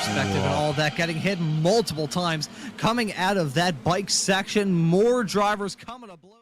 perspective and all that, getting hit multiple times, coming out of that bike section, more drivers coming to blows.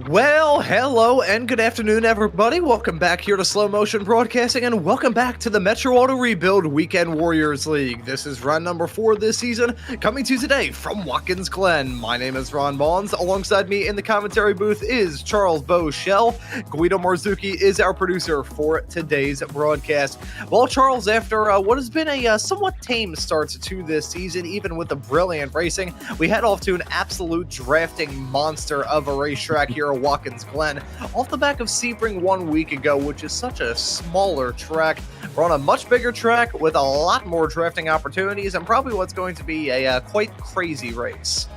Well, hello and good afternoon, everybody. Welcome back here to Slow Motion Broadcasting, and welcome back to the Metro Auto Rebuild Weekend Warriors League. This is round number 4 this season, coming to you today from Watkins, Glen. My name is Maunz. Alongside me in the commentary booth is Charles Boshell. Guido Marzucchi is our producer for today's broadcast. Well, Charles, after what has been a somewhat tame start to this season, even with the brilliant racing, we head off to an absolute drafting monster of a racetrack here at Watkins, Glen, off the back of Sebring 1 week ago, which is such a smaller track. We're on a much bigger track with a lot more drafting opportunities and probably what's going to be a quite crazy race.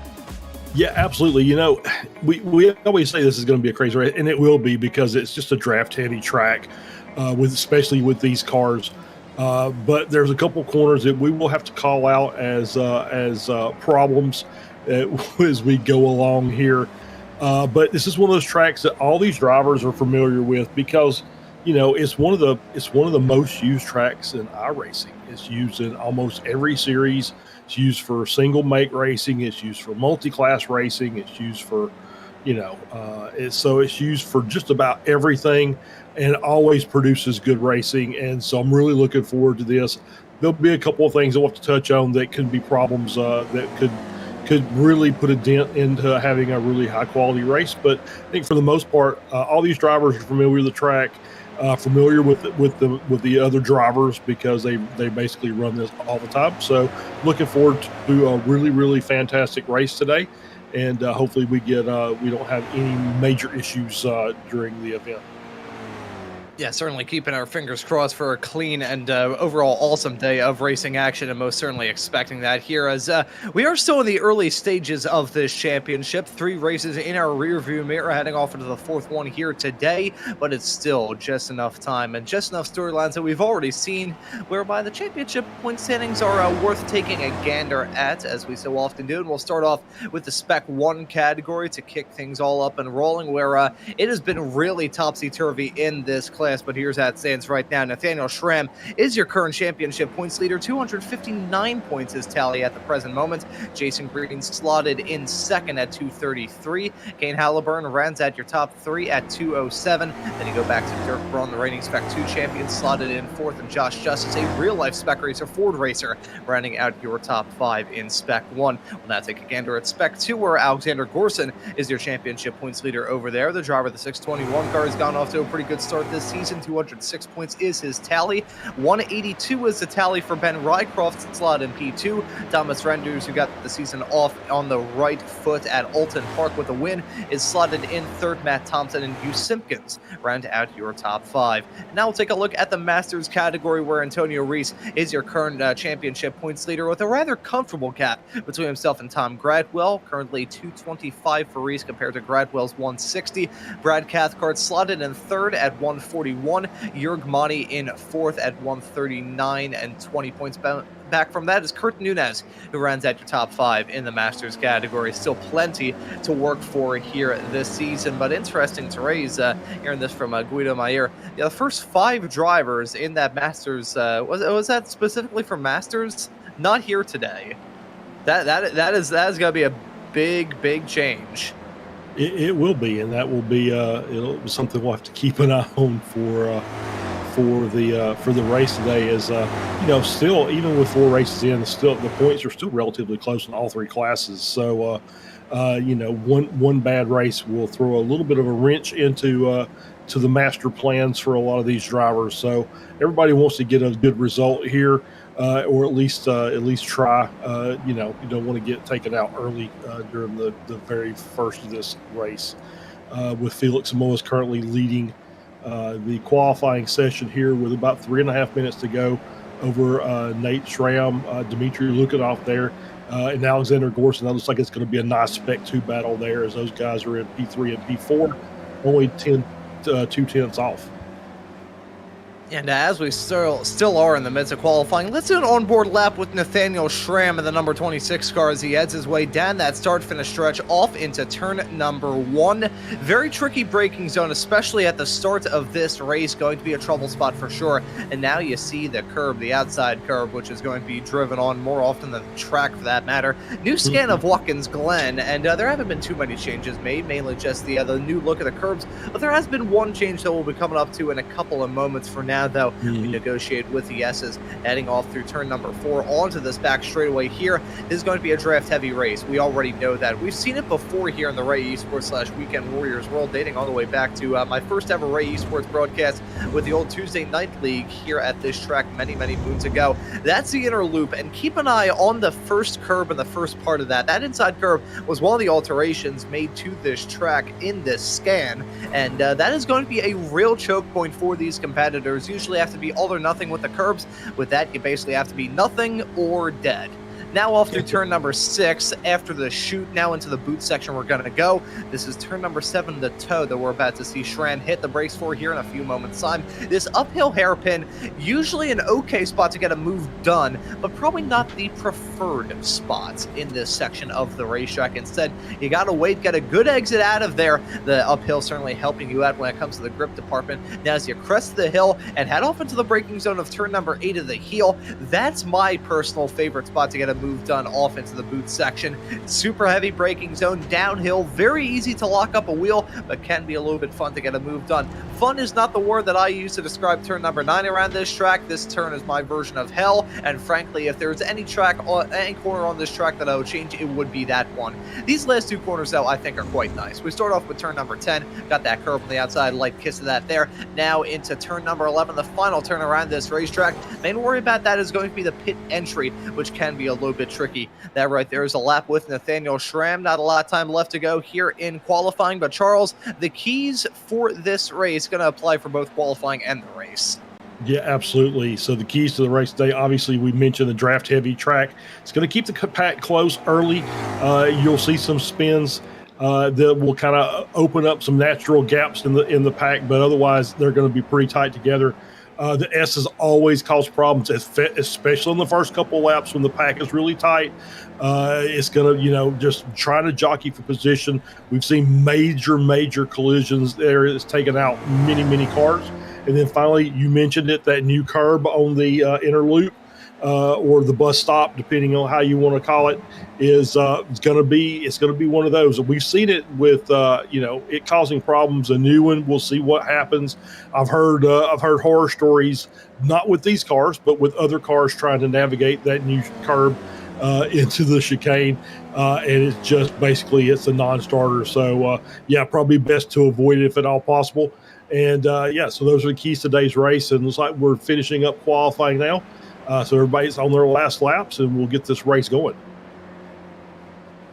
Yeah, absolutely. You know, we always say this is going to be a crazy race, and it will be because it's just a draft-heavy track, especially with these cars. But there's a couple corners that we will have to call out as problems as we go along here. But this is one of those tracks that all these drivers are familiar with because, you know, it's one of the most used tracks in iRacing. It's used in almost every series. It's used for single make racing. It's used for multi-class racing. It's used for, you know, it's used for just about everything, and always produces good racing. And so I'm really looking forward to this. there'll be a couple of things that we'll have to touch on that could be problems that could really put a dent into having a really high quality race. But I think for the most part, all these drivers are familiar with the track, familiar with the other drivers because they basically run this all the time. So looking forward to a really fantastic race today, and hopefully we don't have any major issues during the event. Yeah, certainly keeping our fingers crossed for a clean and overall awesome day of racing action, and most certainly expecting that here as we are still in the early stages of this championship. 3 races in our rearview mirror, heading off into the 4th one here today, but it's still just enough time and just enough storylines that we've already seen, whereby the championship point standings are worth taking a gander at, as we so often do. And we'll start off with the Spec 1 category to kick things all up and rolling, where it has been really topsy-turvy in this class, but here's how it stands right now. Nathaniel Schramm is your current championship points leader. 259 points his tally at the present moment. Jason Green slotted in second at 233. Kane Halliburton rounds at your top 3 at 207. Then you go back to Dirk Braun, the reigning Spec 2 champion, slotted in 4th, and Josh Justice, a real-life Spec racer, Ford racer, rounding out your top 5 in Spec 1. We'll now take a gander at Spec 2, where Alexander Gorson is your championship points leader over there. The driver of the 621 car has gone off to a pretty good start this season. 206 points is his tally. 182 is the tally for Ben Rycroft, slot in P2. Thomas Renders, who got the season off on the right foot at Alton Park with a win, is slotted in 3rd. Matt Thompson and Hugh Simpkins round out your top 5. And now we'll take a look at the Masters category, where Antonio Reese is your current championship points leader with a rather comfortable gap between himself and Tom Gradwell. Currently 225 for Reese compared to Gradwell's 160. Brad Cathcart slotted in 3rd at 141. Jurg Monty in 4th at 139, and 20 points back from that is Kurt Nunez, who runs at your top 5 in the Masters category. Still plenty to work for here this season, but interesting to raise hearing this from Guido Meyer. Yeah, the first 5 drivers in that Masters, was that specifically for Masters? Not here today. That is going to be a big change. It will be, and that will be it'll be something we'll have to keep an eye on for the race today. Is still, even with 4 races in, still the points are still relatively close in all 3 classes. So one bad race will throw a little bit of a wrench into to the master plans for a lot of these drivers. So everybody wants to get a good result here. Or at least try. You don't want to get taken out early during the very first of this race. With Felix Samoa's currently leading the qualifying session here with about 3.5 minutes to go over Nate Schramm, Dmitry Lukanov there, and Alexander Gorson. That looks like it's going to be a nice Spec 2 battle there, as those guys are in P3 and P4, only 2/10 off. And as we still are in the midst of qualifying, let's do an onboard lap with Nathaniel Schramm in the number 26 car as he heads his way down that start-finish stretch off into turn number 1. Very tricky braking zone, especially at the start of this race. Going to be a trouble spot for sure. And now you see the curb, the outside curb, which is going to be driven on more often than the track for that matter. New scan of Watkins Glen, and there haven't been too many changes made, mainly just the new look at the curbs. But there has been one change that we'll be coming up to in a couple of moments. For now, though, we negotiate with the S's, heading off through turn number 4 onto this back straightaway here. This is going to be a draft-heavy race. We already know that. We've seen it before here in the Ray Esports / Weekend Warriors world, dating all the way back to my first ever Ray Esports broadcast with the old Tuesday Night League here at this track many moons ago. That's the inner loop, and keep an eye on the first curb and the first part of that. That inside curb was one of the alterations made to this track in this scan, and that is going to be a real choke point for these competitors. Usually have to be all or nothing with the curbs. With that, you basically have to be nothing or dead. Now off through turn number 6 after the chute, now into the boot section we're going to go. This is turn number 7, the toe that we're about to see Schramm hit the brakes for here in a few moments' time. This uphill hairpin, usually an okay spot to get a move done, but probably not the preferred spot in this section of the racetrack. Instead, you got to wait, get a good exit out of there. The uphill certainly helping you out when it comes to the grip department. Now as you crest the hill and head off into the braking zone of turn number 8 of the heel, that's my personal favorite spot to get a move done off into the boot section. Super heavy braking zone, downhill, very easy to lock up a wheel, but can be a little bit fun to get a move done. fun is not the word that I use to describe turn number 9 around this track. This turn is my version of hell, and frankly, if there's any corner on this track that I would change, it would be that one. These last two corners, though, I think are quite nice. We start off with turn number 10, got that curve on the outside, light kiss of that there. Now into turn number 11, the final turn around this racetrack. Main worry about that is going to be the pit entry, which can be a little bit tricky. That right there is a lap with Nathaniel Schramm. Not a lot of time left to go here in qualifying, but Charles, the keys for this race going to apply for both qualifying and the race. Yeah, absolutely. So the keys to the race today, obviously we mentioned the draft heavy track. It's going to keep the pack close early. You'll see some spins that will kind of open up some natural gaps in the pack, but otherwise they're going to be pretty tight together. The S's always cause problems, especially in the first couple of laps when the pack is really tight. It's going to, just try to jockey for position. We've seen major collisions there. It's taken out many cars. And then finally, you mentioned it, that new curb on the inner loop or the bus stop, depending on how you want to call it, is it's going to be one of those. We've seen it with it causing problems. A new one, we'll see what happens. I've heard horror stories, not with these cars, but with other cars trying to navigate that new curb into the chicane, and it's just basically it's a non-starter. So probably best to avoid it if at all possible. And so those are the keys to today's race. And it's like we're finishing up qualifying now. So everybody's on their last laps, and we'll get this race going.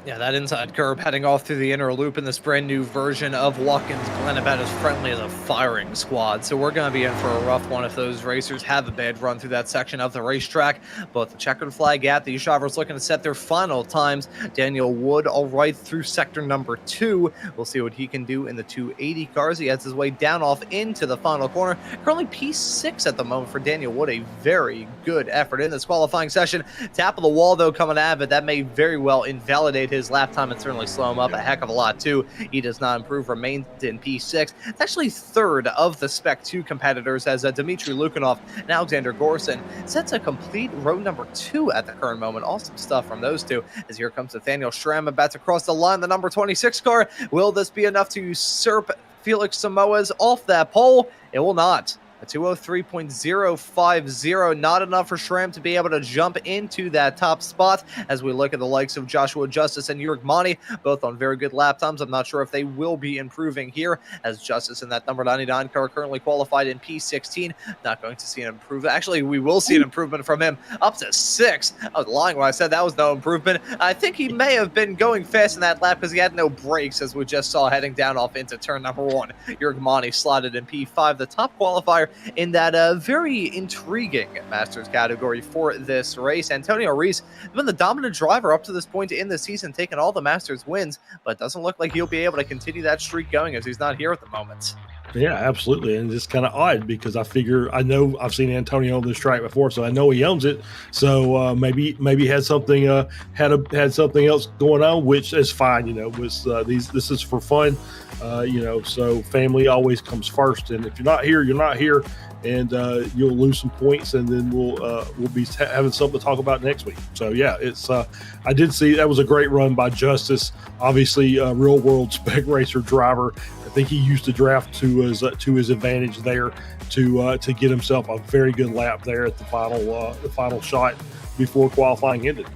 Yeah, that inside curb heading off through the inner loop in this brand new version of Watkins Glen, about as friendly as a firing squad. So we're going to be in for a rough one if those racers have a bad run through that section of the racetrack. But the checkered flag at these drivers looking to set their final times. Daniel Wood all right through sector number 2. We'll see what he can do in the 280 cars. He has his way down off into the final corner. Currently P6 at the moment for Daniel Wood. A very good effort in this qualifying session. Tap of the wall, though, coming out of it. That may very well invalidate his lap time and certainly slow him up a heck of a lot too. He does not improve, remains in P6. It's actually third of the Spec 2 competitors, as Dmitry Lukanov and Alexander Gorson sets a complete row number 2 at the current moment. Awesome stuff from those two, as here comes Nathaniel Schramm about to cross the line, the number 26 car. Will this be enough to usurp Felix Samoa's off that pole? It will not. A 203.050, not enough for Schramm to be able to jump into that top spot. As we look at the likes of Joshua Justice and Jurg Mani, both on very good lap times. I'm not sure if they will be improving here, as Justice in that number 99 car currently qualified in P16. Not going to see an improvement. Actually, we will see an improvement from him up to 6. I was lying when I said that was no improvement. I think he may have been going fast in that lap because he had no brakes, as we just saw heading down off into turn number 1. Jurg Mani slotted in P5, the top qualifier in that very intriguing Masters category for this race. Antonio Reese has been the dominant driver up to this point in the season, taking all the Masters wins, but it doesn't look like he'll be able to continue that streak going, as he's not here at the moment. Yeah, absolutely. And it's kind of odd because I know I've seen Antonio on this track before, so I know he owns it. So maybe had something had something else going on, which is fine. This is for fun. So family always comes first. And if you're not here, you're not here, and you'll lose some points, and then we'll be having something to talk about next week. So yeah, it's I did see that was a great run by Justice. Obviously, a real world spec racer driver. I think he used the draft to his advantage there to get himself a very good lap there at the final shot before qualifying ended.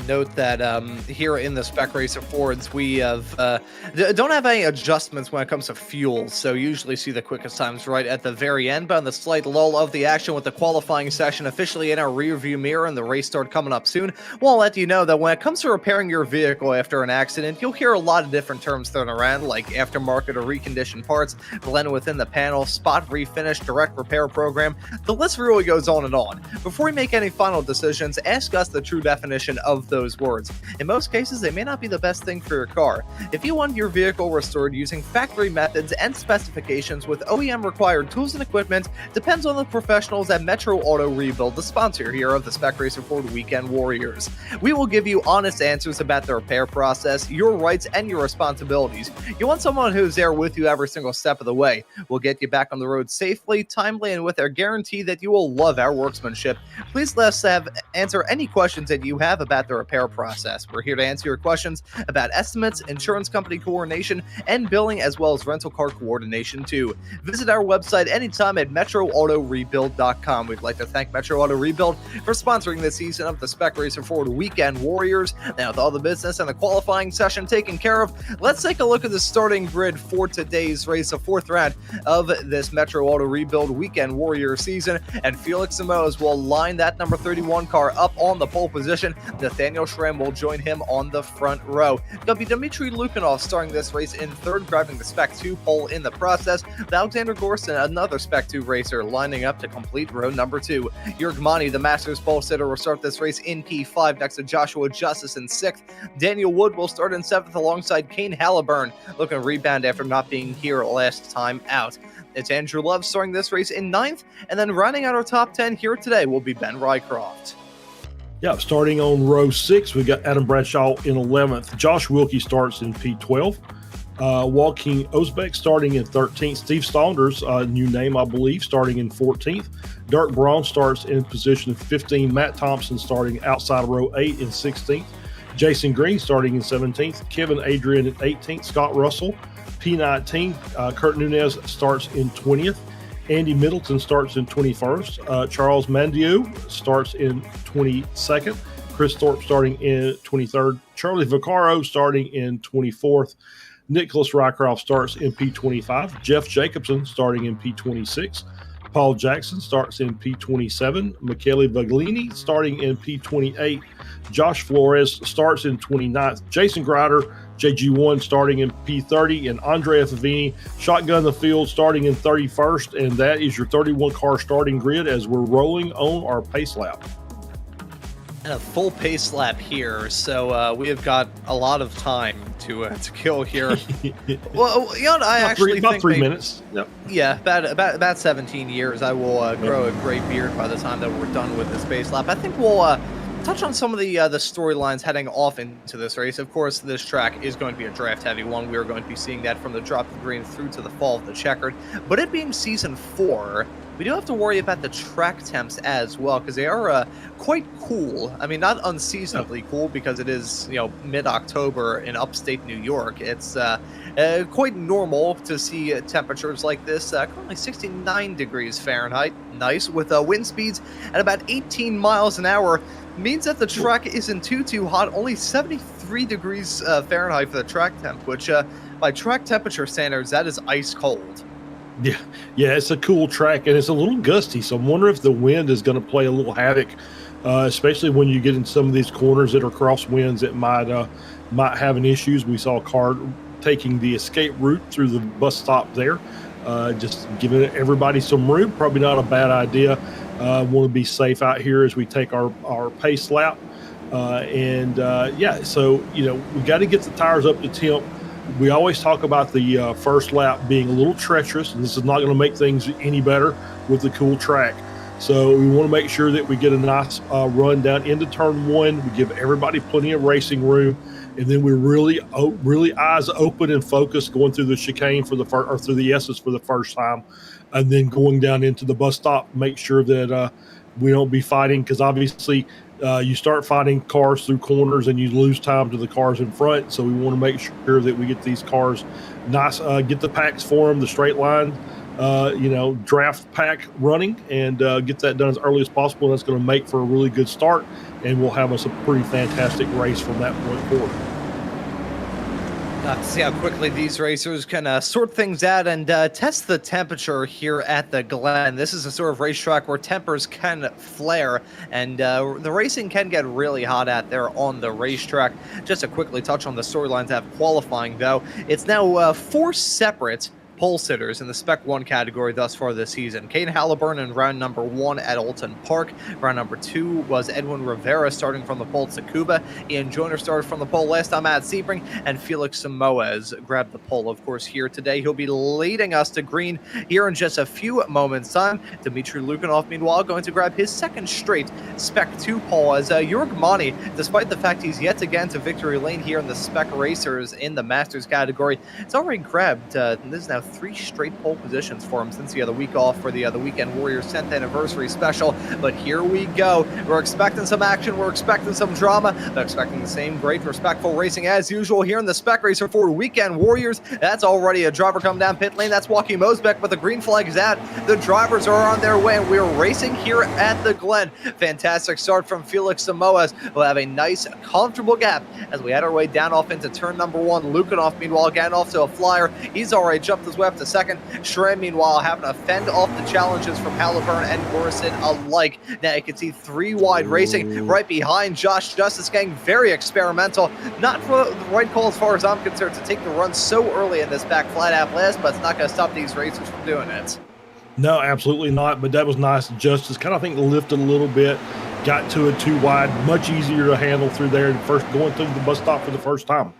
Note that here in the Spec Racer Fords, we don't have any adjustments when it comes to fuel, so usually see the quickest times right at the very end. But on the slight lull of the action with the qualifying session officially in our rearview mirror and the race start coming up soon, we'll let you know that when it comes to repairing your vehicle after an accident, you'll hear a lot of different terms thrown around, like aftermarket or reconditioned parts, blend within the panel, spot refinish, direct repair program. The list really goes on and on. Before we make any final decisions, ask us the true definition of those words. In most cases, they may not be the best thing for your car. If you want your vehicle restored using factory methods and specifications with OEM required tools and equipment, depends on the professionals at Metro Auto Rebuild, the sponsor here of the Spec Racer Ford Weekend Warriors. We will give you honest answers about the repair process, your rights, and your responsibilities. You want someone who's there with you every single step of the way. We'll get you back on the road safely, timely, and with our guarantee that you will love our workmanship. Please let us answer any questions that you have about about the repair process. We're here to answer your questions about estimates, insurance company coordination, and billing, as well as rental car coordination too. Visit our website anytime at MetroAutoRebuild.com. We'd like to thank Metro Auto Rebuild for sponsoring this season of the Spec Racer Forward Weekend Warriors. Now, with all the business and the qualifying session taken care of, let's take a look at the starting grid for today's race, the fourth round of this Metro Auto Rebuild Weekend Warrior season. And Felix Samoes will line that number 31 car up on the pole position. Nathaniel Schramm will join him on the front row. Dmitry Lukinov starting this race in third, grabbing the Spec 2 pole in the process. Alexander Gorson, another Spec 2 racer, lining up to complete row number 2. Jurg Mani, the Masters pole sitter, will start this race in P5 next to Joshua Justice in 6th. Daniel Wood will start in 7th alongside Kane Halliburton, looking to rebound after not being here last time out. It's Andrew Love starting this race in 9th, and then rounding out our top 10 here today will be Ben Rycroft. Yeah, starting on row 6, we got Adam Bradshaw in 11th. Josh Wilkie starts in P12. Joaquin Osbeck starting in 13th. Steve Saunders, new name, I believe, starting in 14th. Dirk Braun starts in position 15. Matt Thompson starting outside of row 8 in 16th. Jason Green starting in 17th. Kevin Adrian in 18th. Scott Russell, P19. Kurt Nunez starts in 20th. Andy Middleton starts in 21st. Charles Mandieu starts in 22nd. Chris Thorpe starting in 23rd. Charlie Vaccaro starting in 24th. Nicholas Rycroft starts in P25. Jeff Jacobson starting in P26. Paul Jackson starts in P27. Michele Baglini starting in P28. Josh Flores starts in 29th. Jason Grider, JG1, starting in P30. And Andrea Favini, shotgun the field, starting in 31st. And that is your 31-car starting grid as we're rolling on our pace lap. And a full pace lap here, so we have got a lot of time to kill here. Well, you know, I actually about think 3 minutes. Yep. Yeah, about 17 years. I will grow a gray beard by the time that we're done with this pace lap. I think we'll touch on some of the storylines heading off into this race. Of course, this track is going to be a draft-heavy one. We are going to be seeing that from the drop of the green through to the fall of the checkered. But it being season 4, we do have to worry about the track temps as well, because they are quite cool. I mean, not unseasonably cool, because it is, you know, mid-October in upstate New York. It's quite normal to see temperatures like this. Currently 69 degrees Fahrenheit. Nice, with wind speeds at about 18 miles an hour. Means that the track isn't too hot. Only 73 degrees Fahrenheit for the track temp, which by track temperature standards, that is ice cold. Yeah, it's a cool track, and it's a little gusty, so I'm wondering if the wind is going to play a little havoc, especially when you get in some of these corners that are crosswinds that might have an issues. We saw a car taking the escape route through the bus stop there, just giving everybody some room. Probably not a bad idea. Want to be safe out here as we take our pace lap. So, you know, we got to get the tires up to temp. We always talk about the first lap being a little treacherous, and this is not going to make things any better with the cool track. So we want to make sure that we get a nice run down into turn 1. We give everybody plenty of racing room, and then we're really eyes open and focused going through the chicane for the first, or through the S's for the first time, and then going down into the bus stop. Make sure that we don't be fighting, because obviously you start fighting cars through corners and you lose time to the cars in front. So we want to make sure that we get these cars nice, get the packs for them, the straight line, draft pack running, and get that done as early as possible. And that's going to make for a really good start, and we'll have us a pretty fantastic race from that point forward. To see how quickly these racers can sort things out and test the temperature here at the Glen. This is a sort of racetrack where tempers can flare, and the racing can get really hot out there on the racetrack. Just to quickly touch on the storylines that have qualifying, though, it's now 4 separate pole sitters in the Spec 1 category thus far this season. Kane Halliburton in round number 1 at Alton Park. Round number 2 was Edwin Rivera starting from the pole at Tsukuba. Ian Joyner started from the pole last time at Sebring, and Felix Samoes grabbed the pole, of course, here today. He'll be leading us to green here in just a few moments' time. Dmitry Lukinov, meanwhile, going to grab his second straight Spec 2 pole, as Jurg Mani, despite the fact he's yet again to victory lane here in the Spec Racers in the Masters category, it's already grabbed, this is now 3 straight pole positions for him since he had a week off for the Weekend Warriors 10th anniversary special. But here we go. We're expecting some action. We're expecting some drama. But expecting the same great, respectful racing as usual here in the Spec Racer for Weekend Warriors. That's already a driver coming down pit lane. That's Watkins Mosbeck, but the green flag is out. The drivers are on their way, and we're racing here at the Glen. Fantastic start from Felix Samoas. We'll have a nice, comfortable gap as we head our way down off into turn number 1. Lukanov, meanwhile, getting off to a flyer. He's already jumped his way up to second. Schramm, meanwhile, having to fend off the challenges from Halliburton and Morrison alike. Now you can see 3 wide racing right behind Josh Justice, getting very experimental. Not for the right call as far as I'm concerned to take the run so early in this back flat out blast, but it's not going to stop these racers from doing it. No, absolutely not. But that was nice. Justice kind of, I think, lifted a little bit, got to it too wide, much easier to handle through there, first going through the bus stop for the first time.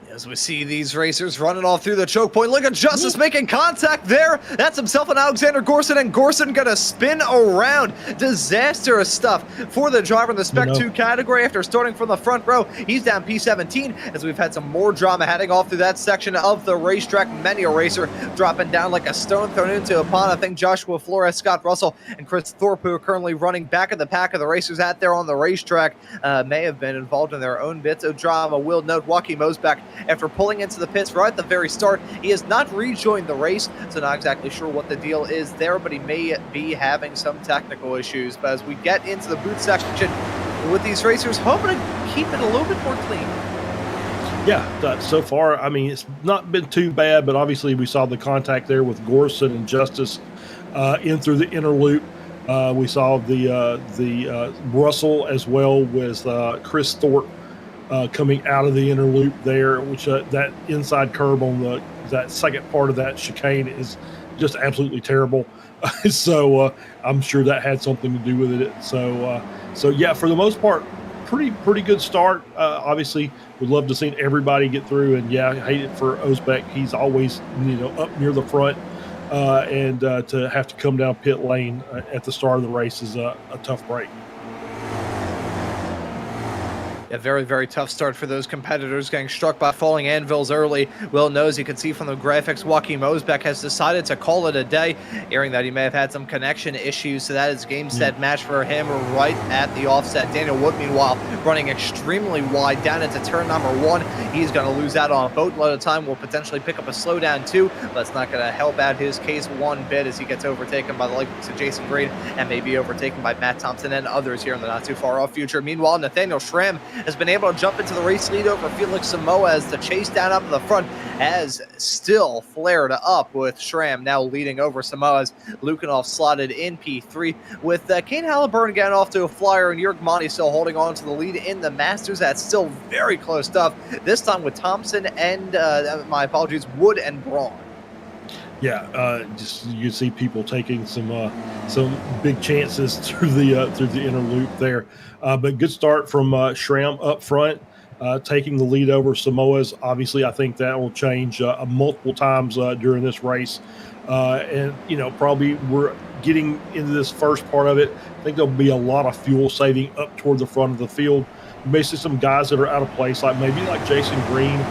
As we see these racers running off through the choke point. Look at Justice making contact there. That's himself and Alexander Gorson, and Gorson gonna spin around. Disastrous stuff for the driver in the Spec 2 category after starting from the front row. He's down P17 as we've had some more drama heading off through that section of the racetrack. Many a racer dropping down like a stone thrown into a pond. I think Joshua Flores, Scott Russell, and Chris Thorpe, who are currently running back of the pack of the racers out there on the racetrack, may have been involved in their own bits of drama. We'll note Watkins Mosbeck, after pulling into the pits right at the very start, he has not rejoined the race, so not exactly sure what the deal is there, but he may be having some technical issues. But as we get into the boot section with these racers, hoping to keep it a little bit more clean. Yeah, so far, I mean, it's not been too bad, but obviously we saw the contact there with Gorson and Justice in through the inner loop. We saw the Russell as well with Chris Thorpe coming out of the inner loop there, which that inside curb on that second part of that chicane is just absolutely terrible. So I'm sure that had something to do with it. So yeah, for the most part, pretty good start. Obviously, would love to see everybody get through, and yeah, I hate it for Osbeck. He's always up near the front, and to have to come down pit lane at the start of the race is a tough break. A very, very tough start for those competitors, getting struck by falling anvils early. Will knows, you can see from the graphics, Watkins Mosbeck has decided to call it a day, hearing that he may have had some connection issues, so that is game, set, match for him right at the offset. Daniel Wood, meanwhile, running extremely wide down into turn number 1. He's going to lose out on a boatload of time, will potentially pick up a slowdown too, but it's not going to help out his case one bit as he gets overtaken by the likes of Jason Green and maybe overtaken by Matt Thompson and others here in the not too far off future. Meanwhile, Nathaniel Schramm has been able to jump into the race lead over Felix Samoa as the chase down up the front has still flared up, with Schramm now leading over Samoa's. Lukanov slotted in P3 with Kane Halliburton getting off to a flyer, and Jörg Monty still holding on to the lead in the Masters. That's still very close stuff, this time with Thompson and Wood and Braun. Yeah, just you see people taking some big chances through the inner loop there, but good start from Schramm up front, taking the lead over Samoa's. Obviously, I think that will change multiple times during this race, and probably we're getting into this first part of it. I think there'll be a lot of fuel saving up toward the front of the field. You may see some guys that are out of place, like Jason Green,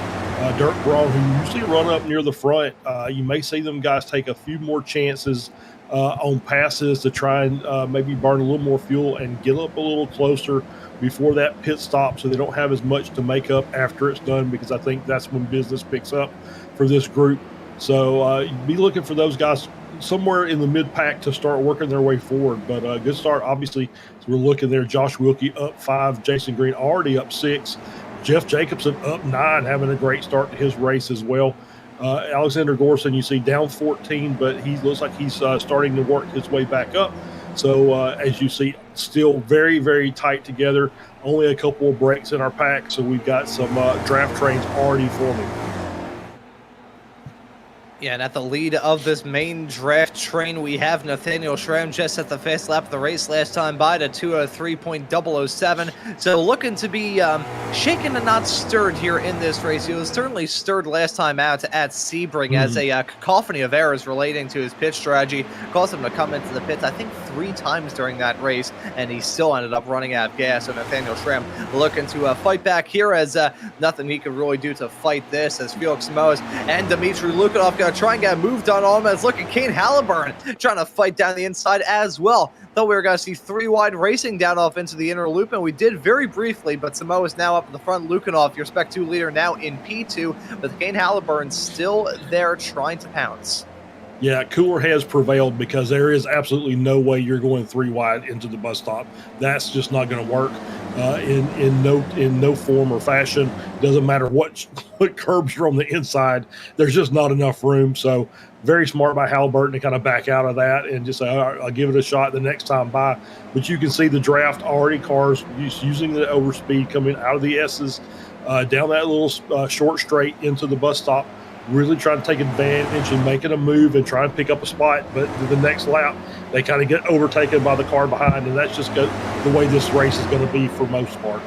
Dirk Braun, who usually run up near the front. You may see them guys take a few more chances on passes to try and maybe burn a little more fuel and get up a little closer before that pit stop, so they don't have as much to make up after it's done, because I think that's when business picks up for this group. So be looking for those guys somewhere in the mid-pack to start working their way forward. But good start, obviously. So we're looking there. Josh Wilkie up 5, Jason Green already up 6. Jeff Jacobson up 9, having a great start to his race as well. Alexander Gorson, you see, down 14, but he looks like he's starting to work his way back up. So as you see, still very, very tight together. Only a couple of breaks in our pack, so we've got some draft trains already forming. Yeah, and at the lead of this main draft train, we have Nathaniel Schramm just at the fast lap of the race last time by to 2:03.007. So looking to be shaken and not stirred here in this race. He was certainly stirred last time out at Sebring as a cacophony of errors relating to his pit strategy caused him to come into the pits, I think, 3 times during that race, and he still ended up running out of gas. So Nathaniel Schramm looking to fight back here, as nothing he could really do to fight this, as Felix Moes and Dmitry Lukanov going to try and get a move done on him, as look at Kane Halliburton trying to fight down the inside as well. Thought we were going to see 3 wide racing down off into the inner loop, and we did very briefly, but Samoa is now up in the front. Lukanov, your Spec 2 leader, now in P2, with Kane Halliburton still there trying to pounce. Yeah, cooler heads prevailed, because there is absolutely no way you're going 3 wide into the bus stop. That's just not going to work in no form or fashion. Doesn't matter what curbs are on the inside. There's just not enough room. So very smart by Halliburton to kind of back out of that and just say, all right, I'll give it a shot the next time by. But you can see the draft already, cars using the overspeed coming out of the S's down that little short straight into the bus stop, really trying to take advantage and making a move and try and pick up a spot. But the next lap, they kind of get overtaken by the car behind, and that's just the way this race is going to be for most part.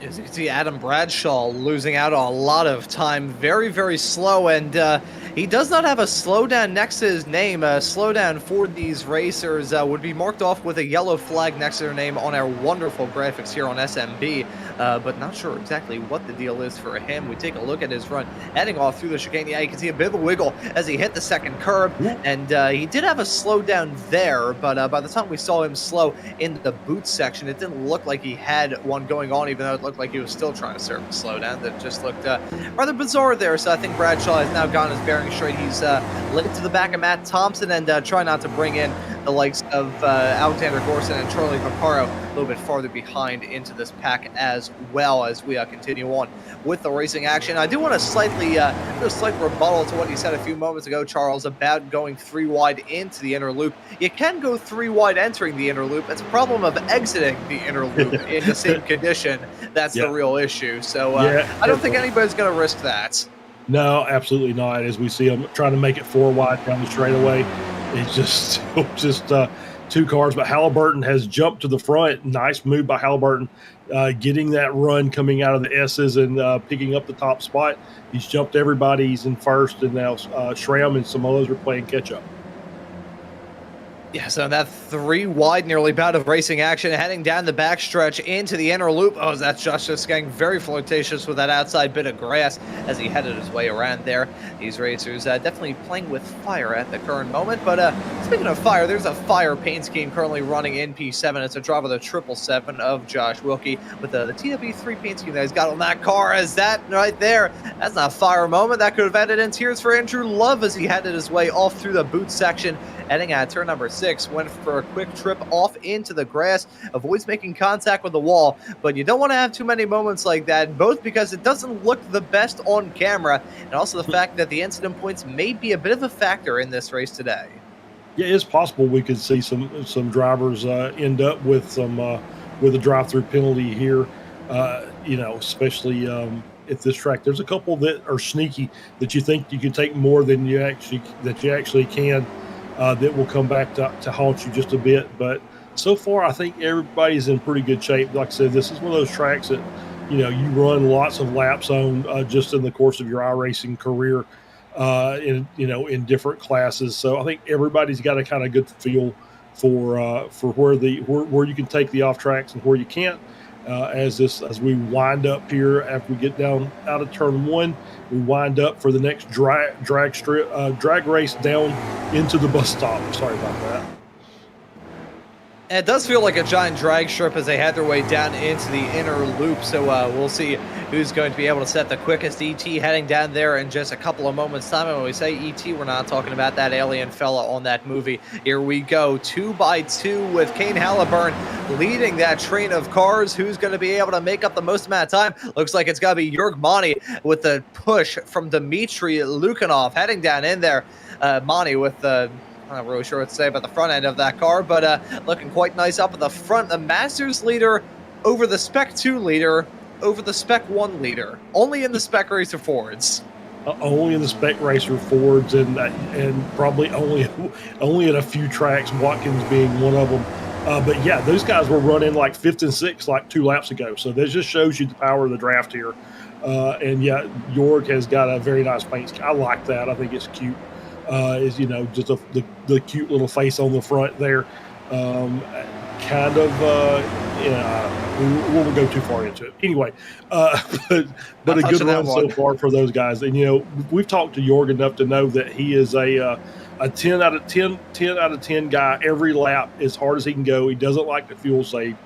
As you can see, Adam Bradshaw losing out on a lot of time, very, very slow, and he does not have a slowdown next to his name. A slowdown for these racers would be marked off with a yellow flag next to their name on our wonderful graphics here on SMB, but not sure exactly what the deal is for him. We take a look at his run, heading off through the chicane. Yeah, you can see a bit of a wiggle as he hit the second curb, and he did have a slowdown there, but by the time we saw him slow in the boot section, it didn't look like he had one going on, even though it looked like he was still trying to serve a slowdown. That just looked rather bizarre there. So I think Bradshaw has now gotten his bearing straight. He's linked to the back of Matt Thompson, and try not to bring in the likes of Alexander Gorson and Charlie Vaccaro a little bit farther behind into this pack, as well as we continue on with the racing action. I do want to slightly do a slight rebuttal to what you said a few moments ago, Charles, about going 3 wide into the inner loop. You can go 3 wide entering the inner loop. It's a problem of exiting the inner loop in the same condition. That's the real issue. So I don't think anybody's going to risk that. No, absolutely not. As we see them trying to make it 4 wide down the straightaway, it's just 2 cars. But Halliburton has jumped to the front. Nice move by Halliburton, getting that run coming out of the S's and picking up the top spot. He's jumped everybody. He's in first, and now Schramm and Samoas are playing catch up. Yeah, so that 3 wide nearly bout of racing action, heading down the backstretch into the inner loop. Oh, that's just getting very flirtatious with that outside bit of grass as he headed his way around there. These racers definitely playing with fire at the current moment. But speaking of fire, there's a fire paint scheme currently running in P7. It's a driver the 777 of Josh Wilkie with the TW3 paint scheme that he's got on that car. As that right there, that's not a fire moment. That could have ended in tears for Andrew Love as he headed his way off through the boot section. Heading at turn number 6, went for a quick trip off into the grass, avoids making contact with the wall, but you don't want to have too many moments like that, both because it doesn't look the best on camera, and also the fact that the incident points may be a bit of a factor in this race today. Yeah, it's possible we could see some drivers end up with with a drive-through penalty here, especially at this track. There's a couple that are sneaky that you think you can take more than you actually can. That will come back to haunt you just a bit. But so far, I think everybody's in pretty good shape. Like I said, this is one of those tracks that, you run lots of laps on just in the course of your iRacing career in different classes. So I think everybody's got a kind of good feel for where you can take the off tracks and where you can't. As we wind up here after we get down out of turn 1, we wind up for the next drag race down into the bus stop. Sorry about that. And it does feel like a giant drag strip as they head their way down into the inner loop. So we'll see who's going to be able to set the quickest ET heading down there in just a couple of moments' time. And when we say ET, we're not talking about that alien fella on that movie. Here we go, 2 by 2 with Kane Halliburton leading that train of cars. Who's going to be able to make up the most amount of time? Looks like it's got to be Jörg Mani with the push from Dmitry Lukanov heading down in there. Mani with the... I'm not really sure what to say about the front end of that car, but looking quite nice up at the front. The Masters leader over the Spec 2 leader over the Spec 1 leader. Only in the Spec Racer Fords. Only in the Spec Racer Fords, and probably only in a few tracks, Watkins being one of them. But yeah, those guys were running like 5th and 6th like 2 laps ago. So that just shows you the power of the draft here. And yeah, Jörg has got a very nice paint scheme. I like that. I think it's cute. is, just the cute little face on the front there. Kind of, we won't go too far into it. Anyway, but a good run so far for those guys. And, we've talked to Jorg enough to know that he is a 10 out of 10 guy every lap, as hard as he can go. He doesn't like to fuel save.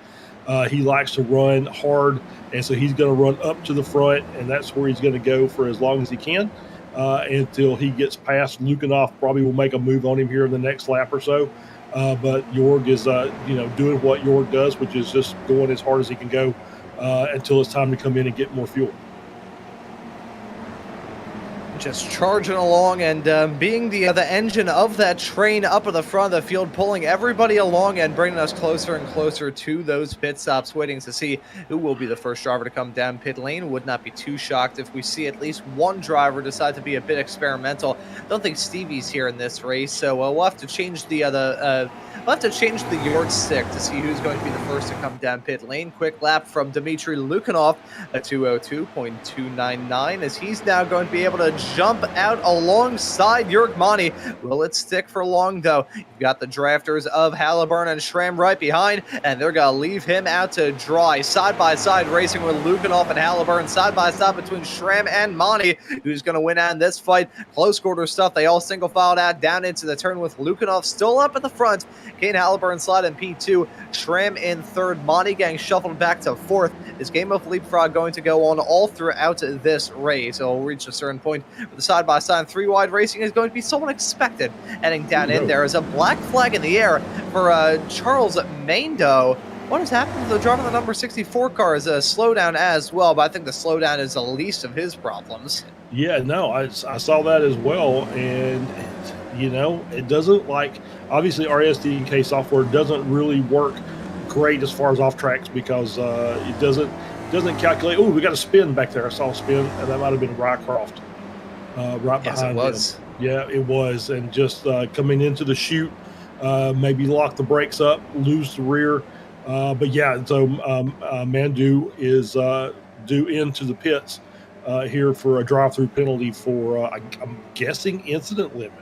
He likes to run hard, and so he's going to run up to the front, and that's where he's going to go for as long as he can until he gets past Lukinov. Probably will make a move on him here in the next lap or so. But Jorg is, doing what Jorg does, which is just going as hard as he can go until it's time to come in and get more fuel. Just charging along and being the engine of that train up at the front of the field, pulling everybody along and bringing us closer and closer to those pit stops, waiting to see who will be the first driver to come down pit lane. Would not be too shocked if we see at least one driver decide to be a bit experimental. Don't think Stevie's here in this race, so we'll have to change the yardstick to see who's going to be the first to come down pit lane. Quick lap from Dmitry Lukinov, a 2:02.299, as he's now going to be able to jump out alongside Jörg Mani. Will it stick for long, though? You've got the drafters of Halliburton and Schramm right behind, and they're going to leave him out to dry. Side-by-side racing with Lukinov and Halliburton. Side-by-side between Schramm and Mani. Who's going to win out in this fight? Close quarter stuff. They all single-filed out down into the turn with Lukinov still up at the front. Kane Halliburton slide in P2. Schramm in third. Mani getting shuffled back to fourth. This game of leapfrog going to go on all throughout this race. So we'll reach a certain point. The side-by-side three-wide racing is going to be somewhat expected. Heading down in there is a black flag in the air for Charles Maindo. What has happened to the driver of the number 64 car is a slowdown as well, but I think the slowdown is the least of his problems. Yeah, no, I saw that as well, and, it doesn't obviously RSDK software doesn't really work great as far as off tracks because it doesn't calculate. Oh, we got a spin back there. I saw a spin, and that might have been Rycroft. Right yes, behind it was. him. Yeah, it was. And just coming into the chute, maybe lock the brakes up, lose the rear. But yeah, so Mandu is due into the pits here for a drive-through penalty for, I'm guessing, incident limit.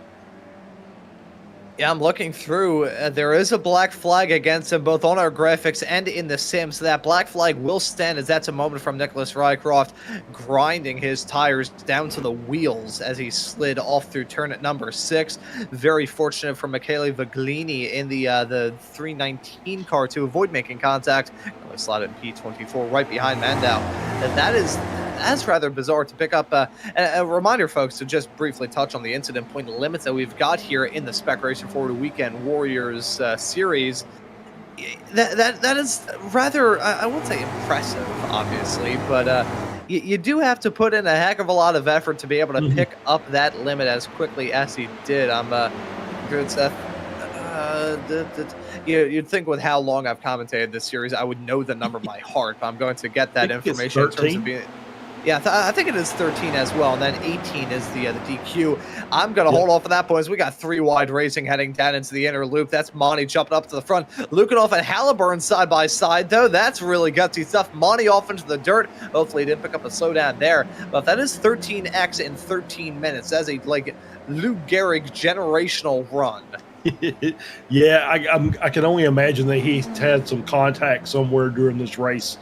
Yeah, I'm looking through. There is a black flag against him, both on our graphics and in the sim. So that black flag will stand, as that's a moment from Nicholas Rycroft grinding his tires down to the wheels as he slid off through turn at number 6. Very fortunate for Michele Viglini in the 319 car to avoid making contact. Slot in P24 right behind Mandau. And that's rather bizarre to pick up. A reminder, folks, to just briefly touch on the incident point limits that we've got here in the Spec Racing Forward Weekend Warriors series. That is rather, I won't say impressive, obviously, but you do have to put in a heck of a lot of effort to be able to pick up that limit as quickly as he did. Good stuff. You'd think with how long I've commentated this series, I would know the number by heart, but I'm going to get that information in terms of being. Yeah, I think it is 13 as well, and then 18 is the DQ. I'm going to hold off at that point as we got 3 wide racing heading down into the inner loop. That's Monty jumping up to the front. Lukinov and Halliburton side by side, though. That's really gutsy stuff. Monty off into the dirt. Hopefully he didn't pick up a slowdown there. But that is 13x in 13 minutes. That's a, Lou Gehrig generational run. Yeah, I can only imagine that he's had some contact somewhere during this race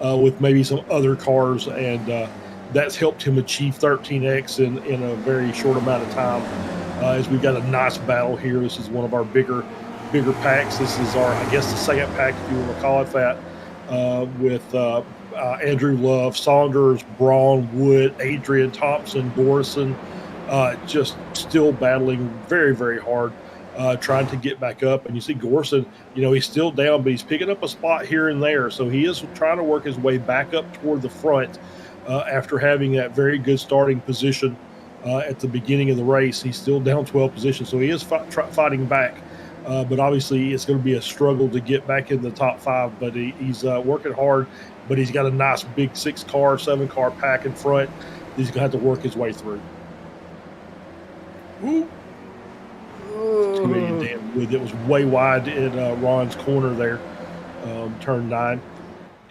with maybe some other cars, and that's helped him achieve 13x in a very short amount of time. As we've got a nice battle here. This is one of our bigger packs. This is our, I guess, the second pack, if you want to call it that, with Andrew Love, Saunders, Braun, Wood, Adrian Thompson, Gorson, just still battling very, very hard. Trying to get back up. And you see Gorson, he's still down, but he's picking up a spot here and there. So he is trying to work his way back up toward the front after having that very good starting position at the beginning of the race. He's still down 12 positions, so he is fighting back. But obviously it's going to be a struggle to get back in the top 5, but he's working hard. But he's got a nice big 6-car, 7-car pack in front. He's going to have to work his way through. Woo. Damn good. It was way wide in Ron's corner there, turn 9,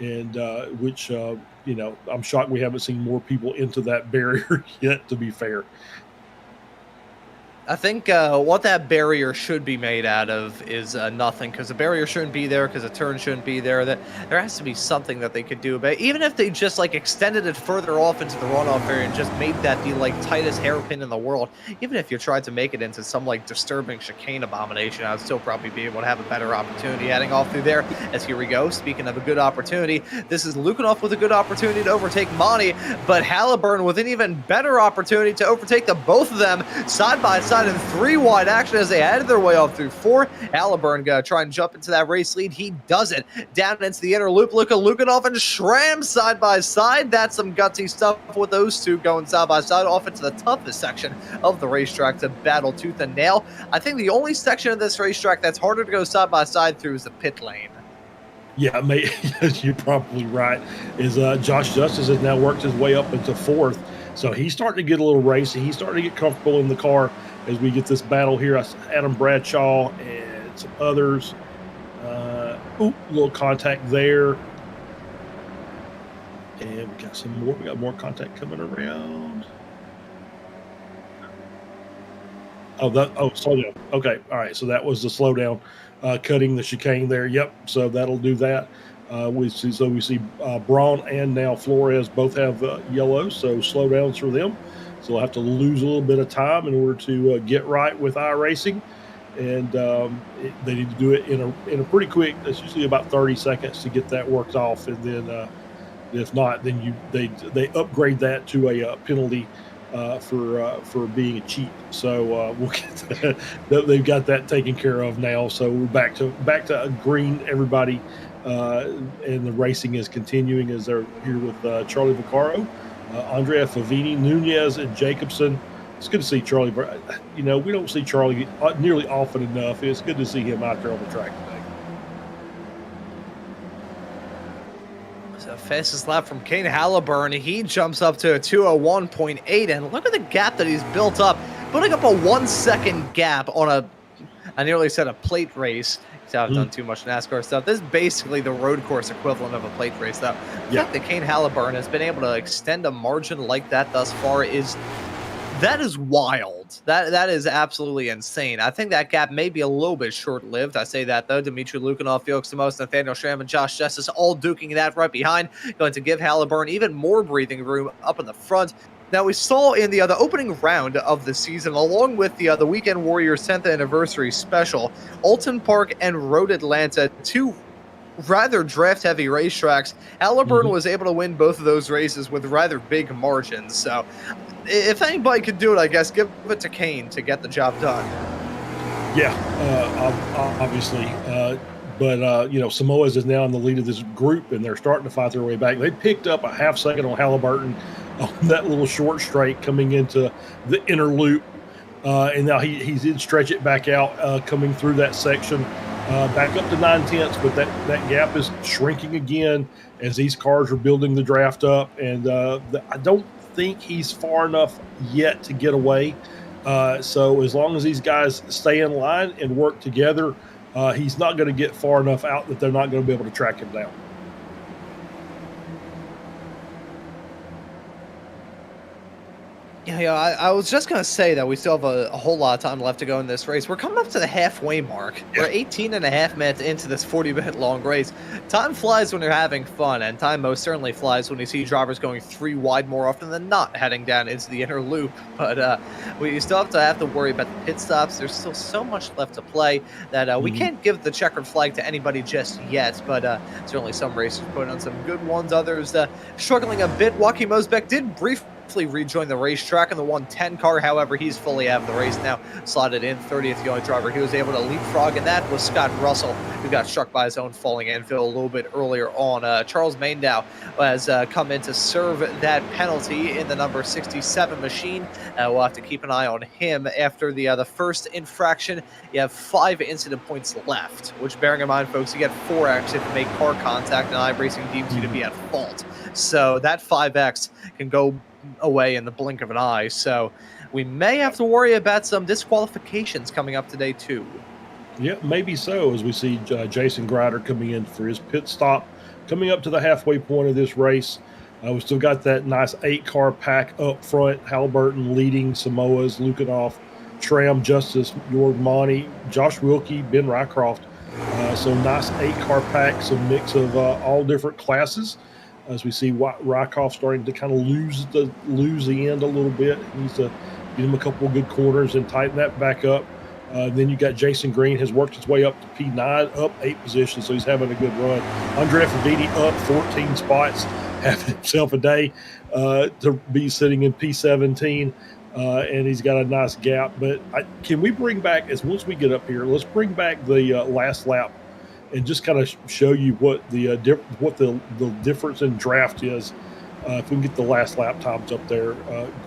and which I'm shocked we haven't seen more people into that barrier yet, to be fair. I think what that barrier should be made out of is nothing, because the barrier shouldn't be there, because the turn shouldn't be there. That there has to be something that they could do. But even if they just like extended it further off into the runoff area and just made that the like tightest hairpin in the world, even if you tried to make it into some like disturbing chicane abomination, I'd still probably be able to have a better opportunity heading off through there. As here we go. Speaking of a good opportunity, this is Lukanov with a good opportunity to overtake Monty, but Halliburton with an even better opportunity to overtake the both of them side by side in 3 wide action as they headed their way off through 4. Halliburton gonna try and jump into that race lead. He does it. Down into the inner loop. Look at Lukanov and Schramm side by side. That's some gutsy stuff with those two going side by side off into the toughest section of the racetrack to battle tooth and nail. I think the only section of this racetrack that's harder to go side by side through is the pit lane. Yeah, you're probably right. Is Josh Justice has now worked his way up into 4th, so he's starting to get a little racy. He's starting to get comfortable in the car as we get this battle here. Adam Bradshaw and some others. A little contact there, and we got some more. We got more contact coming around. Slow down. Okay, all right. So that was the slowdown. Cutting the chicane there. Yep. So that'll do that. We see Braun and now Flores both have yellow, so slowdowns for them. So they'll have to lose a little bit of time in order to get right with iRacing, and they need to do it in a pretty quick. It's usually about 30 seconds to get that worked off, and then if not, then they upgrade that to a penalty for being a cheat. So we'll get they've got that taken care of now. So we're back to green, everybody, and the racing is continuing as they're here with Charlie Vaccaro, Andrea Favini, Nunez, and Jacobson. It's good to see Charlie. We don't see Charlie nearly often enough. It's good to see him out there on the track today. Fastest lap from Kane Halliburton. He jumps up to a 2:01.8, and look at the gap that he's built up, putting up a 1 second gap on I nearly said a plate race. I've done too much NASCAR stuff. This is basically the road course equivalent of a plate race, though. The fact that Kane Halliburton has been able to extend a margin like that thus far is wild. That is absolutely insane. I think that gap may be a little bit short-lived. I say that, though. Dmitry Lukanov, Felix Samos, Nathaniel Schramm, and Josh Justice all duking that right behind, going to give Halliburton even more breathing room up in the front. Now, we saw in the opening round of the season, along with the Weekend Warriors 10th anniversary special, Alton Park and Road Atlanta, 2 rather draft-heavy racetracks. Halliburton was able to win both of those races with rather big margins. So, if anybody could do it, I guess give it to Kane to get the job done. Yeah, obviously. But Samoas is now in the lead of this group, and they're starting to fight their way back. They picked up a half second on Halliburton on that little short straight coming into the inner loop, and now he did stretch it back out coming through that section, back up to 9/10, but that gap is shrinking again as these cars are building the draft up, and I don't think he's far enough yet to get away. So as long as these guys stay in line and work together, he's not going to get far enough out that they're not going to be able to track him down. Yeah, I was just going to say that we still have a whole lot of time left to go in this race. We're coming up to the halfway mark. Yeah. We're 18 and a half minutes into this 40-minute long race. Time flies when you're having fun, and time most certainly flies when you see drivers going 3 wide more often than not, heading down into the inner loop. But we still have to worry about the pit stops. There's still so much left to play that we can't give the checkered flag to anybody just yet, but certainly some racers put on some good ones, others struggling a bit. Joachim Mosbeck did briefly rejoin the racetrack in the 110 car. However, he's fully out of the race now, slotted in 30th. The only driver he was able to leapfrog, and that was Scott Russell, who got struck by his own falling anvil a little bit earlier on. Charles Maindow has come in to serve that penalty in the number 67 machine. We'll have to keep an eye on him after the first infraction. You have 5 incident points left, which, bearing in mind, folks, you get 4x if you make car contact, and iRacing deems you to be at fault. So that 5x can go away in the blink of an eye. So we may have to worry about some disqualifications coming up today too. Yeah, maybe so, as we see Jason Grider coming in for his pit stop, coming up to the halfway point of this race. We still got that nice 8-car pack up front. Halliburton leading, Samoas, Lukanov, Tram, Justice, Jorg Monty, Josh Wilkie, Ben Rycroft. So nice 8-car pack, some mix of all different classes. As we see Rycroft starting to kind of lose the end a little bit. He needs to get him a couple of good corners and tighten that back up. Then you got Jason Green has worked his way up to P9, up 8 positions, so he's having a good run. Andre Faviti up 14 spots, having himself a day to be sitting in P17, and he's got a nice gap. But can we bring back, once we get up here, let's bring back the last lap and just kind of show you what the difference in draft is. If we can get the last lap times up there,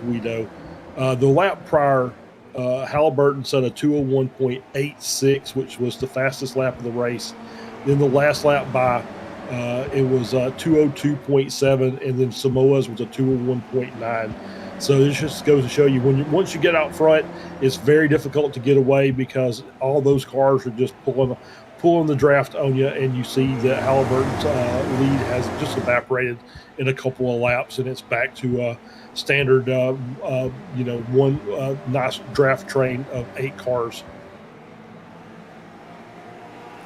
Guido. The lap prior, Halliburton set a 201.86, which was the fastest lap of the race. Then the last lap by, it was 202.7, and then Samoa's was a 201.9. So this just goes to show you, once you get out front, it's very difficult to get away because all those cars are just pulling the draft on you, and you see that Halliburton's lead has just evaporated in a couple of laps, and it's back to standard, one nice draft train of 8 cars.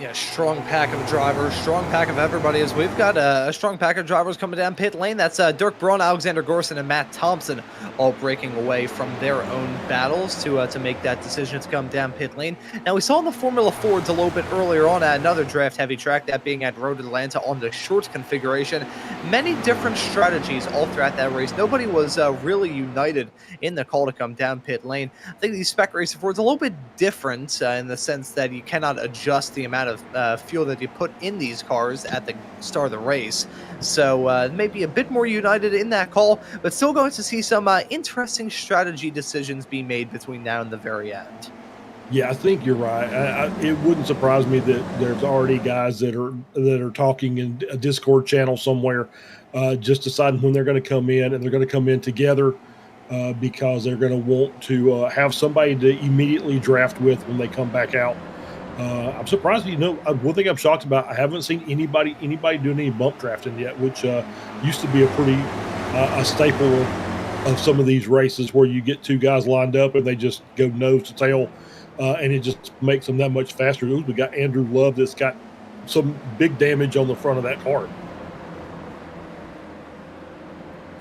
Yeah, strong pack of drivers, strong pack of everybody, as we've got a strong pack of drivers coming down pit lane. That's Dirk Braun, Alexander Gorson, and Matt Thompson all breaking away from their own battles to make that decision to come down pit lane. Now, we saw in the Formula Fords a little bit earlier on at another draft-heavy track, that being at Road Atlanta on the short configuration. Many different strategies all throughout that race. Nobody was really united in the call to come down pit lane. I think these Spec Racer Fords a little bit different in the sense that you cannot adjust the amount of fuel that you put in these cars at the start of the race. So maybe a bit more united in that call, but still going to see some interesting strategy decisions be made between now and the very end. Yeah, I think you're right. It wouldn't surprise me that there's already guys that are talking in a Discord channel somewhere, just deciding when they're going to come in, and they're going to come in together because they're going to want to have somebody to immediately draft with when they come back out. I'm surprised, one thing I'm shocked about, I haven't seen anybody doing any bump drafting yet, which used to be a staple of some of these races where you get 2 guys lined up and they just go nose to tail, and it just makes them that much faster. We got Andrew Love that's got some big damage on the front of that car.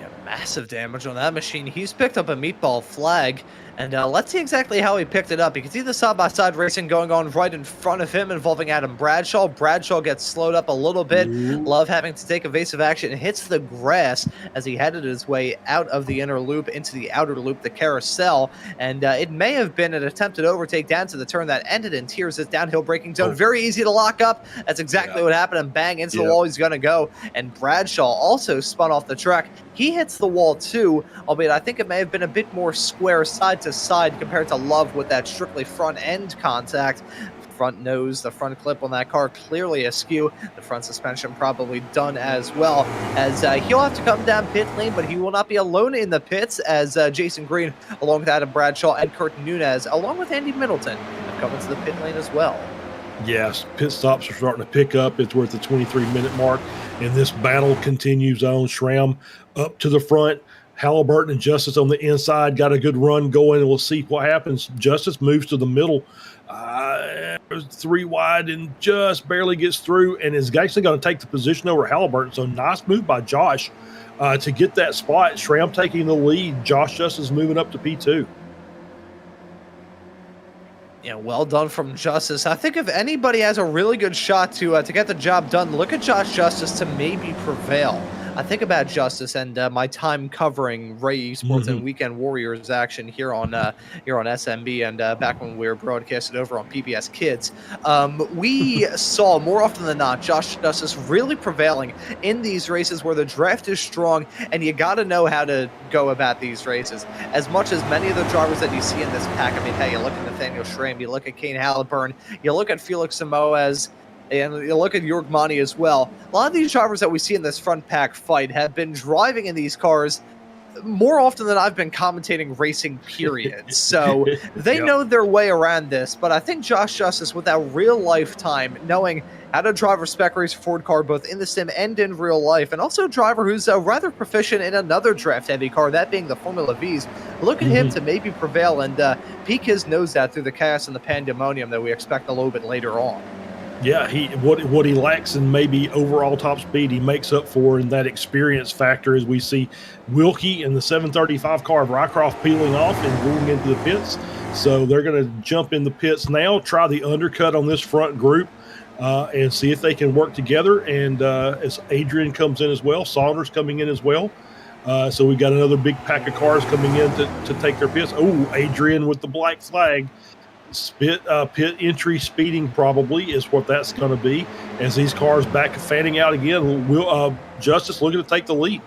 Yeah, massive damage on that machine. He's picked up a meatball flag. And let's see exactly how he picked it up. You can see the side-by-side racing going on right in front of him involving Adam Bradshaw. Bradshaw gets slowed up a little bit. Love having to take evasive action and hits the grass as he headed his way out of the inner loop into the outer loop, the carousel. And it may have been an attempted overtake down to the turn that ended in Tears' downhill braking zone. Very easy to lock up. That's exactly what happened, and bang, into the wall he's going to go. And Bradshaw also spun off the track. He hits the wall too, albeit I think it may have been a bit more square side to side compared to Love with that strictly front end contact. Front nose, the front clip on that car clearly askew. The front suspension probably done as well, as he'll have to come down pit lane, but he will not be alone in the pits, as Jason Green, along with Adam Bradshaw and Kurt Nunez, along with Andy Middleton, have come into the pit lane as well. Yes, pit stops are starting to pick up. It's worth the 23-minute mark, and this battle continues on. Schramm up to the front. Halliburton and Justice on the inside got a good run going, and we'll see what happens. Justice moves to the middle. 3 wide and just barely gets through, and is actually going to take the position over Halliburton. So nice move by Josh to get that spot. Schramm taking the lead. Josh Justice moving up to P2. Yeah, well done from Justice. I think if anybody has a really good shot to get the job done, look at Josh Justice to maybe prevail. I think about Justice and my time covering Ray Esports and Weekend Warriors action here on SMB, and back when we were broadcasted over on PBS Kids. We saw more often than not Josh Justice really prevailing in these races where the draft is strong, and you got to know how to go about these races. As much as many of the drivers that you see in this pack, I mean, hey, you look at Nathaniel Schramm, you look at Kane Halliburton, you look at Felix Samoes, and you look at Jorg Monty as well. A lot of these drivers that we see in this front pack fight have been driving in these cars more often than I've been commentating racing, period. So they know their way around this. But I think Josh Justice, with that real life time, knowing, how to drive a Spec Racer Ford car both in the sim and in real life, and also a driver who's rather proficient in another draft-heavy car, that being the Formula Vs. Look at him to maybe prevail and peek his nose out through the chaos and the pandemonium that we expect a little bit later on. Yeah, what he lacks in maybe overall top speed, he makes up for in that experience factor, as we see Wilkie in the 735 car of Rycroft peeling off and going into the pits. So they're going to jump in the pits now, try the undercut on this front group, and see if they can work together. And as Adrian comes in as well, Saunders coming in as well. So we got another big pack of cars coming in to take their pits. Oh, Adrian with the black flag. Pit entry speeding probably is what that's going to be, as these cars back fanning out again. Will Justice looking to take the lead.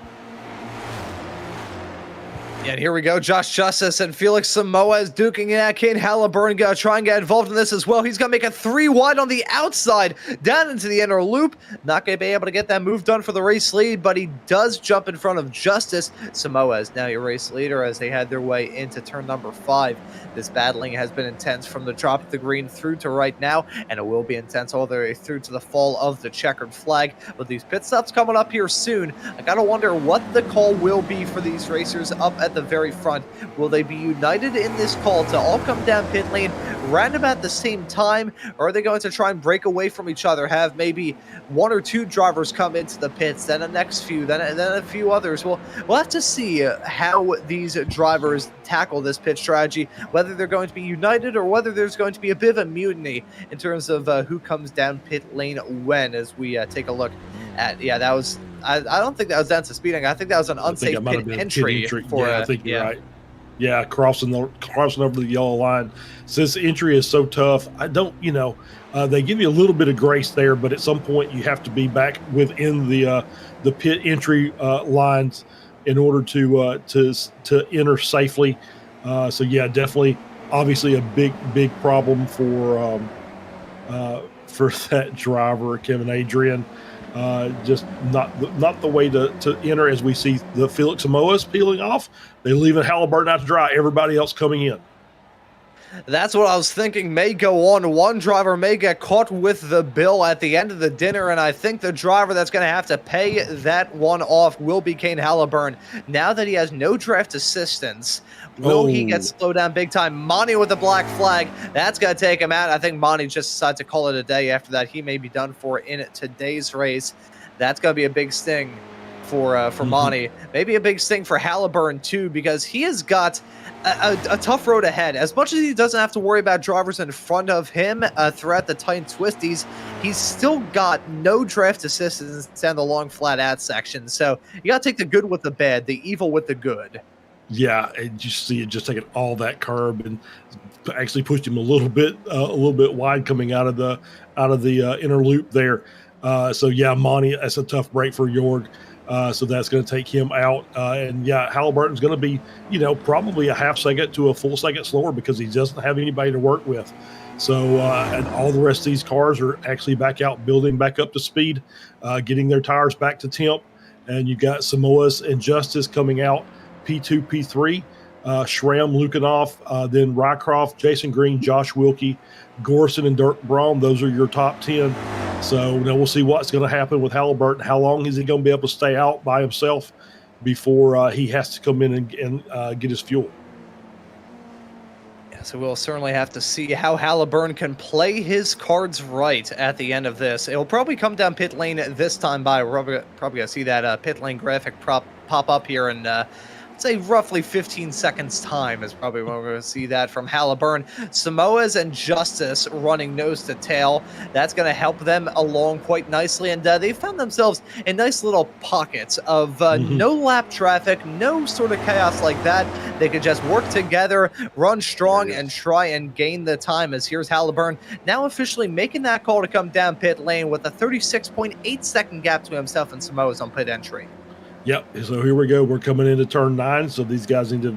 Yeah, and here we go. Josh Justice and Felix Samoa duking it at Kane Halliburton. Going to try and get involved in this as well. He's going to make a 3 wide on the outside, down into the inner loop. Not going to be able to get that move done for the race lead, but he does jump in front of Justice. Samoa is now your race leader as they head their way into turn number 5. This battling has been intense from the drop of the green through to right now, and it will be intense all the way through to the fall of the checkered flag. With these pit stops coming up here soon, I got to wonder what the call will be for these racers up at the very front. Will they be united in this call to all come down pit lane round about the same time, or are they going to try and break away from each other, have maybe 1 or 2 drivers come into the pits, then a next few, then a few others? We'll have to see how these drivers tackle this pit strategy, whether they're going to be united or whether there's going to be a bit of a mutiny in terms of who comes down pit lane when, as we take a look at, that was, I don't think that was down to speeding. I think that was an unsafe pit entry. I think you're right. Yeah, crossing over the yellow line. Since entry is so tough, I don't, they give you a little bit of grace there, but at some point you have to be back within the pit entry lines in order to enter safely. So yeah, definitely, obviously a big problem for that driver, Kevin Adrian. Just not the way to enter, as we see the Felix Samoas peeling off. They leaving Halliburton out to dry. Everybody else coming in. That's what I was thinking may go on. One driver may get caught with the bill at the end of the dinner, and I think the driver that's going to have to pay that one off will be Kane Halliburton. Now that he has no draft assistance, will he get slowed down big time? Monty with the black flag, that's going to take him out. I think Monty just decided to call it a day after that. He may be done for in today's race. That's going to be a big sting for Monty. Maybe a big sting for Halliburton too, because he has got a tough road ahead. As much as he doesn't have to worry about drivers in front of him throughout the tight twisties, he's still got no draft assistance down the long flat out section. So you got to take the good with the bad, the evil with the good. Yeah, and you see it just taking all that curb and actually pushed him a little bit wide coming out of the inner loop there. So yeah, Monty, that's a tough break for Jorg. So that's going to take him out. And yeah, Halliburton's going to be, probably a half second to a full second slower because he doesn't have anybody to work with. So, and all the rest of these cars are actually back out, building back up to speed, getting their tires back to temp. And you got Samoas and Justice coming out, P2, P3, Schramm, Lukanov, then Rycroft, Jason Green, Josh Wilkie, Gorson, and Dirk Braun. Those are your top 10. So now we'll see what's going to happen with Halliburton. How long is he going to be able to stay out by himself before he has to come in and get his fuel? Yeah, so we'll certainly have to see how Halliburton can play his cards right at the end of this. It'll probably come down pit lane this time by. We're probably going to see that pit lane graphic pop up here in say roughly 15 seconds time is probably when we're going to see that from Halliburton. Samoas and Justice running nose to tail. That's going to help them along quite nicely. And they found themselves in nice little pockets of no lap traffic, no sort of chaos like that. They could just work together, run strong, and try and gain the time. As here's Halliburton now officially making that call to come down pit lane with a 36.8 second gap to himself and Samoas on pit entry. Yep. So here we go. We're coming into turn 9. So these guys need to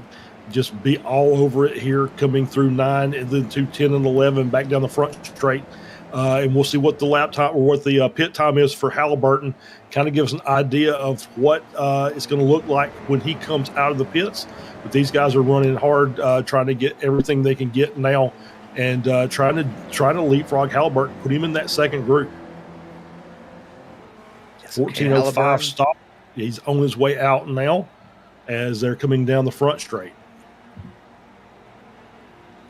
just be all over it here, coming through 9 and then to 10 and 11 back down the front straight. And we'll see what the lap time or what the pit time is for Halliburton. Kind of gives an idea of what it's going to look like when he comes out of the pits. But these guys are running hard, trying to get everything they can get now, and trying to leapfrog Halliburton, put him in that second group. Yes, 14:05 stop. He's on his way out now as they're coming down the front straight.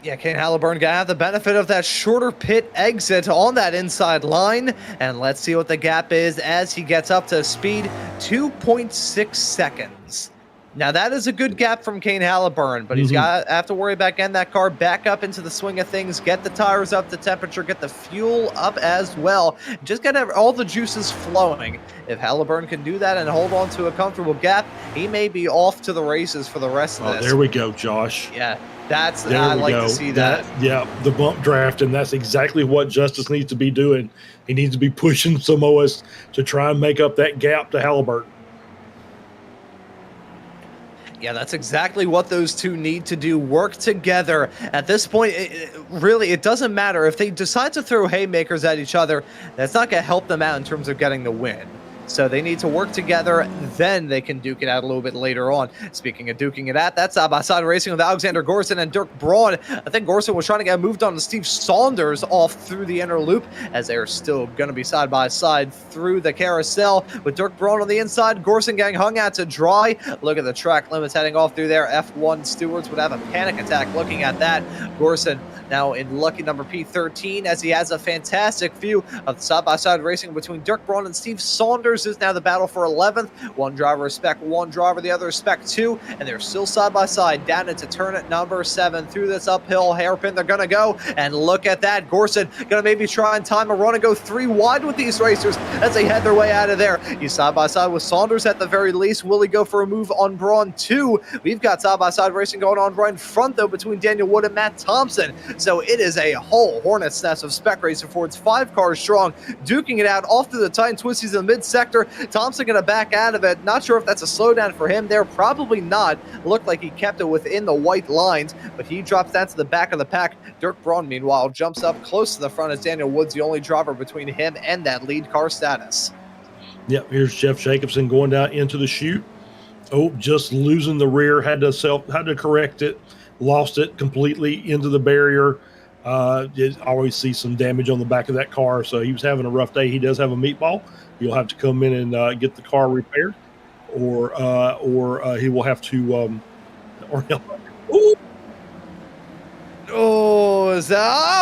Yeah, Kane Halliburton gonna have the benefit of that shorter pit exit on that inside line. And let's see what the gap is as he gets up to speed, 2.6 seconds. Now that is a good gap from Kane Halliburton, but he's got to have to worry about getting that car back up into the swing of things, get the tires up to temperature, get the fuel up as well. Just get all the juices flowing. If Halliburton can do that and hold on to a comfortable gap, he may be off to the races for the rest of this. There we go, Josh. Yeah. I like to see that. Yeah, the bump draft, and that's exactly what Justice needs to be doing. He needs to be pushing Samoas to try and make up that gap to Halliburton. Yeah, that's exactly what those two need to do, work together. At this point, it doesn't matter. If they decide to throw haymakers at each other, that's not going to help them out in terms of getting the win. So they need to work together, then they can duke it out a little bit later on. Speaking of duking it out, that's side-by-side racing with Alexander Gorson and Dirk Braun. I think Gorson was trying to get moved on to Steve Saunders off through the inner loop, as they're still going to be side-by-side through the carousel with Dirk Braun on the inside. Gorson getting hung out to dry. Look at the track limits heading off through there. F1 stewards would have a panic attack looking at that. Gorson now in lucky number P13 as he has a fantastic view of side-by-side racing between Dirk Braun and Steve Saunders. Is now the battle for 11th. One driver is Spec, one driver, the other is Spec 2, and they're still side-by-side down into turn at number 7 through this uphill hairpin. They're going to go, and look at that. Gorson going to maybe try and time a run and go 3 wide with these racers as they head their way out of there. He's side-by-side with Saunders at the very least. Will he go for a move on Braun 2? We've got side-by-side racing going on right in front, though, between Daniel Wood and Matt Thompson. So it is a whole hornet's nest of Spec Racer Fords, 5 cars strong, duking it out off through the tight twisties in the mid-sector. Thompson going to back out of it. Not sure if that's a slowdown for him there. Probably not. Looked like he kept it within the white lines, but he drops down to the back of the pack. Dirk Braun, meanwhile, jumps up close to the front as Daniel Wood's the only driver between him and that lead car status. Yep, here's Jeff Jacobson going down into the chute. Oh, just losing the rear. Had to correct it. Lost it completely into the barrier. Always see some damage on the back of that car, so he was having a rough day. He does have a meatball. You'll have to come in and get the car repaired, or he will have to,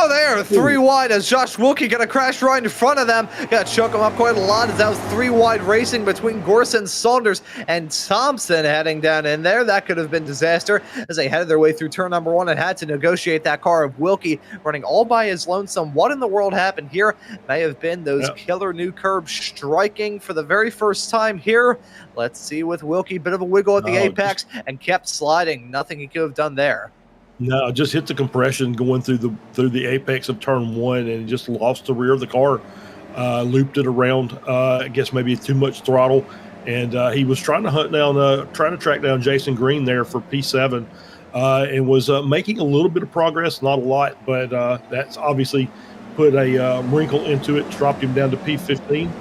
there, 3 wide as Josh Wilkie going to crash right in front of them. Got to choke him up quite a lot as that was 3 wide racing between Gorson, Saunders, and Thompson heading down in there. That could have been disaster as they headed their way through turn number 1 and had to negotiate that car of Wilkie running all by his lonesome. What in the world happened here? May have been those killer new curbs striking for the very first time here. Let's see with Wilkie, bit of a wiggle at the apex and kept sliding. Nothing he could have done there. No, just hit the compression going through the apex of turn 1 and just lost the rear of the car, looped it around. I guess maybe too much throttle, and he was trying to track down Jason Green there for P7, and was making a little bit of progress, not a lot, but that's obviously put a wrinkle into it, dropped him down to P15,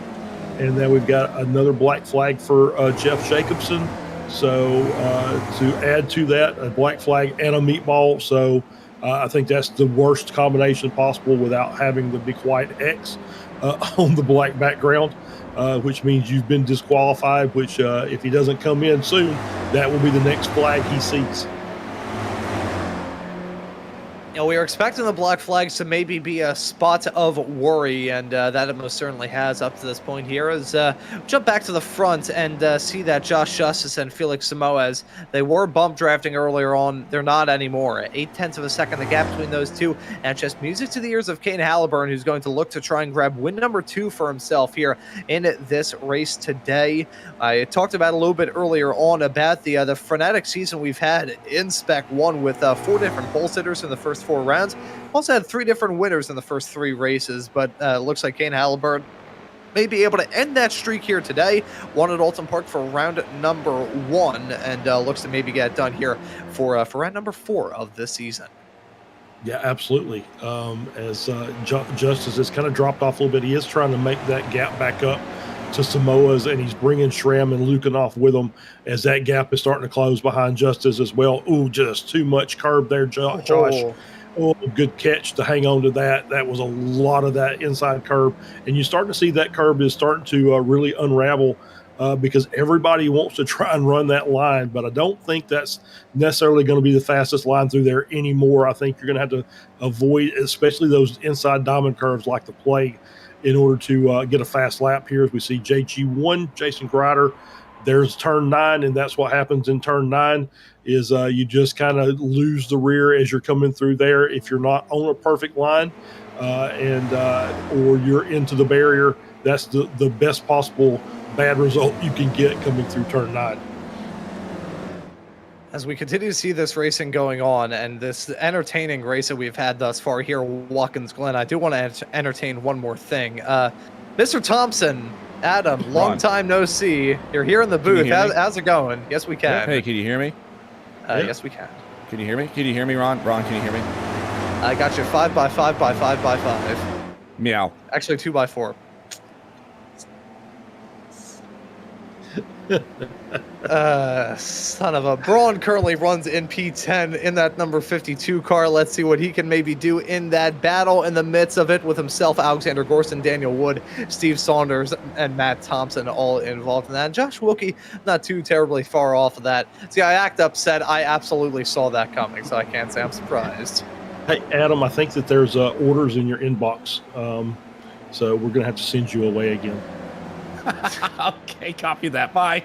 and then we've got another black flag for Jeff Jacobson. So to add to that, a black flag and a meatball. So I think that's the worst combination possible without having the big white X on the black background, which means you've been disqualified, which if he doesn't come in soon, that will be the next flag he sees. You know, we are expecting the black flags to maybe be a spot of worry, and that it most certainly has up to this point here. As jump back to the front and see that Josh Justice and Felix Samoas, they were bump drafting earlier on. They're not anymore. 0.8 of a second, the gap between those two, and just music to the ears of Kane Halliburton, who's going to look to try and grab win number 2 for himself here in this race today. I talked about a little bit earlier on about the frenetic season we've had in Spec 1 with 4 different pole sitters in the first 4 rounds. Also had 3 different winners in the first 3 races, but looks like Kane Halliburton may be able to end that streak here today. Won at Alton Park for round number 1, and looks to maybe get it done here for round number 4 of this season. Yeah, absolutely. As Justice has kind of dropped off a little bit, he is trying to make that gap back up to Samoas, and he's bringing Schramm and Lukin off with him as that gap is starting to close behind Justice as well. Ooh, just too much curb there, Josh. Oh, good catch to hang on to that. That was a lot of that inside curve. And you're starting to see that curve is starting to really unravel because everybody wants to try and run that line. But I don't think that's necessarily going to be the fastest line through there anymore. I think you're going to have to avoid, especially those inside diamond curves like the plague, in order to get a fast lap here. As we see JG1, Jason Grider. There's turn 9, and that's what happens in turn 9 is you just kind of lose the rear as you're coming through there if you're not on a perfect line or you're into the barrier. That's the best possible bad result you can get coming through turn 9. As we continue to see this racing going on and this entertaining race that we've had thus far here, Watkins Glen, I do want to entertain one more thing. Mr. Thompson, Adam, long time no see. You're here in the booth. How's it going? Yes, we can. Hey, can you hear me? Yes, we can. Can you hear me? Can you hear me, Ron? Ron, can you hear me? I got you 5 by 5 by 5 by 5. Meow. Actually, 2 by 4. Son of a Braun currently runs in P10 in that number 52 car. Let's see what he can maybe do in that battle in the midst of it with himself, Alexander Gorson, Daniel Wood, Steve Saunders, and Matt Thompson all involved in that. And Josh Wilkie not too terribly far off of that. See, I act upset. I absolutely saw that coming, so I can't say I'm surprised. Hey, Adam, I think that there's orders in your inbox, so we're going to have to send you away again. Okay, copy that. Bye.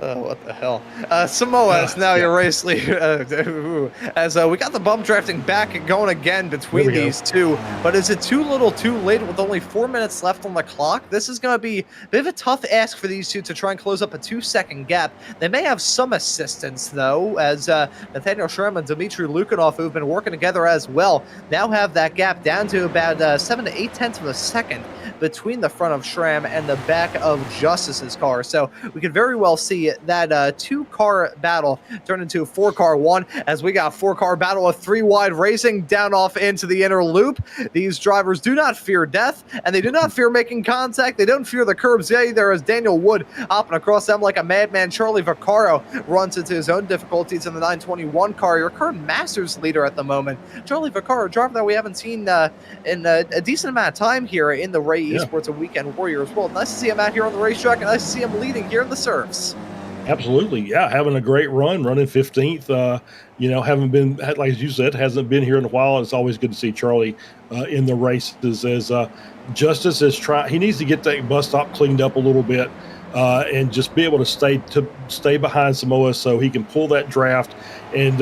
Oh, what the hell? Samoas, now your race leader. As we got the bump drafting back going again between these two. But is it too little too late with only 4 minutes left on the clock? This is going to be a bit of a tough ask for these two to try and close up a 2-second gap. They may have some assistance, though, as Nathaniel Schramm and Dmitry Lukanov, who've been working together as well, now have that gap down to about 7 to 8 tenths of a second between the front of Schramm and the back of Justice's car. So we could very well see that 2-car battle turn into a 4-car one, as we got a 4-car battle of 3 wide racing down off into the inner loop. These drivers do not fear death, and they do not fear making contact. They don't fear the curbs either, as Daniel Wood hopping across them like a madman. Charlie Vaccaro runs into his own difficulties in the 921 car, your current Masters leader at the moment. Charlie Vaccaro, a driver that we haven't seen in a decent amount of time here in the Ray Esports and Weekend Warriors world. Nice to see him out here on the racetrack, and nice to see him leading here in the surfs. Absolutely. Yeah. Having a great run, running 15th, haven't been, like you said, hasn't been here in a while. It's always good to see Charlie in the races as Justice is trying. He needs to get that bus stop cleaned up a little bit and just be able to stay behind Samoa so he can pull that draft and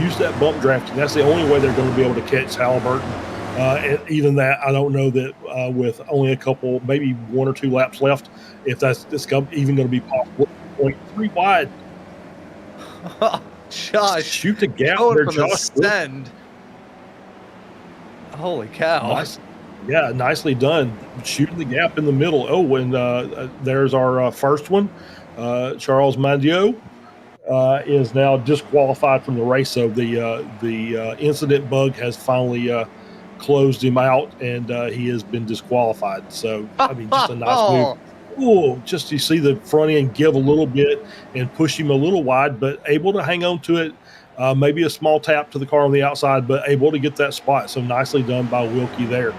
use that bump draft. And that's the only way they're going to be able to catch Halliburton. And even that, I don't know that with only a couple, maybe 1 or 2 laps left, if it's even going to be possible. 0.3 wide. Josh, shoot the gap going there, from Josh. the send. Holy cow! Nice. Yeah, nicely done. Shooting the gap in the middle. Oh, and there's our first one. Charles Mandio is now disqualified from the race. So the incident bug has finally closed him out, and he has been disqualified. So I mean, just a nice move. Oh, just you see the front end give a little bit and push him a little wide, but able to hang on to it. Maybe a small tap to the car on the outside, but able to get that spot. So nicely done by Wilkie there.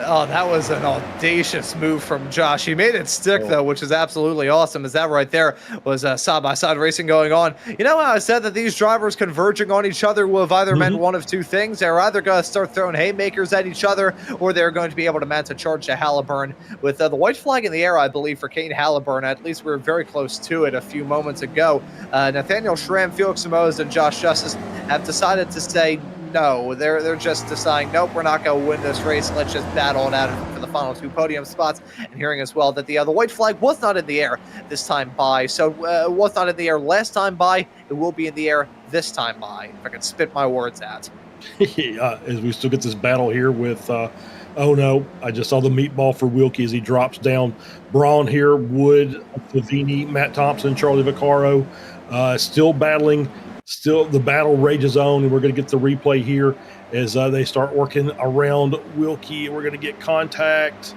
Oh, that was an audacious move from Josh. He made it stick, though, which is absolutely awesome, as that right there was side-by-side racing going on. You know how I said that these drivers converging on each other will have either meant one of two things. They're either going to start throwing haymakers at each other, or they're going to be able to mount a charge to Halliburton. With the white flag in the air, I believe, for Kane Halliburton, at least we were very close to it a few moments ago. Nathaniel Schramm, Felix Samoas, and Josh Justice have decided to say, no, they're just deciding, nope, we're not going to win this race. Let's just battle it out for the final 2 podium spots. And hearing as well that the white flag was not in the air this time by. So it was not in the air last time by. It will be in the air this time by, if I can spit my words out. As we still get this battle here with, oh no, I just saw the meatball for Wilkie as he drops down. Braun here, Wood, Favini, Matt Thompson, Charlie Vaccaro, still battling. Still, the battle rages on, and we're going to get the replay here as they start working around Wilkie. We're going to get contact.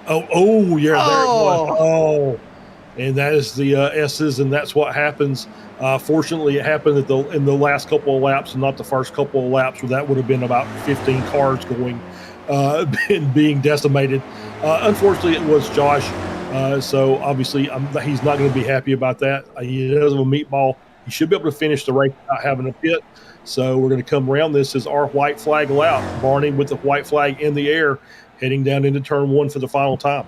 Oh, yeah, there it was. Oh, and that is the S's, and that's what happens. Fortunately, it happened in the last couple of laps and not the first couple of laps, where that would have been about 15 cars going and being decimated. Unfortunately, it was Josh, so obviously he's not going to be happy about that. He does have a meatball. He should be able to finish the race without having a pit. So we're going to come around. This is our white flag lap. Barney with the white flag in the air, heading down into turn 1 for the final time.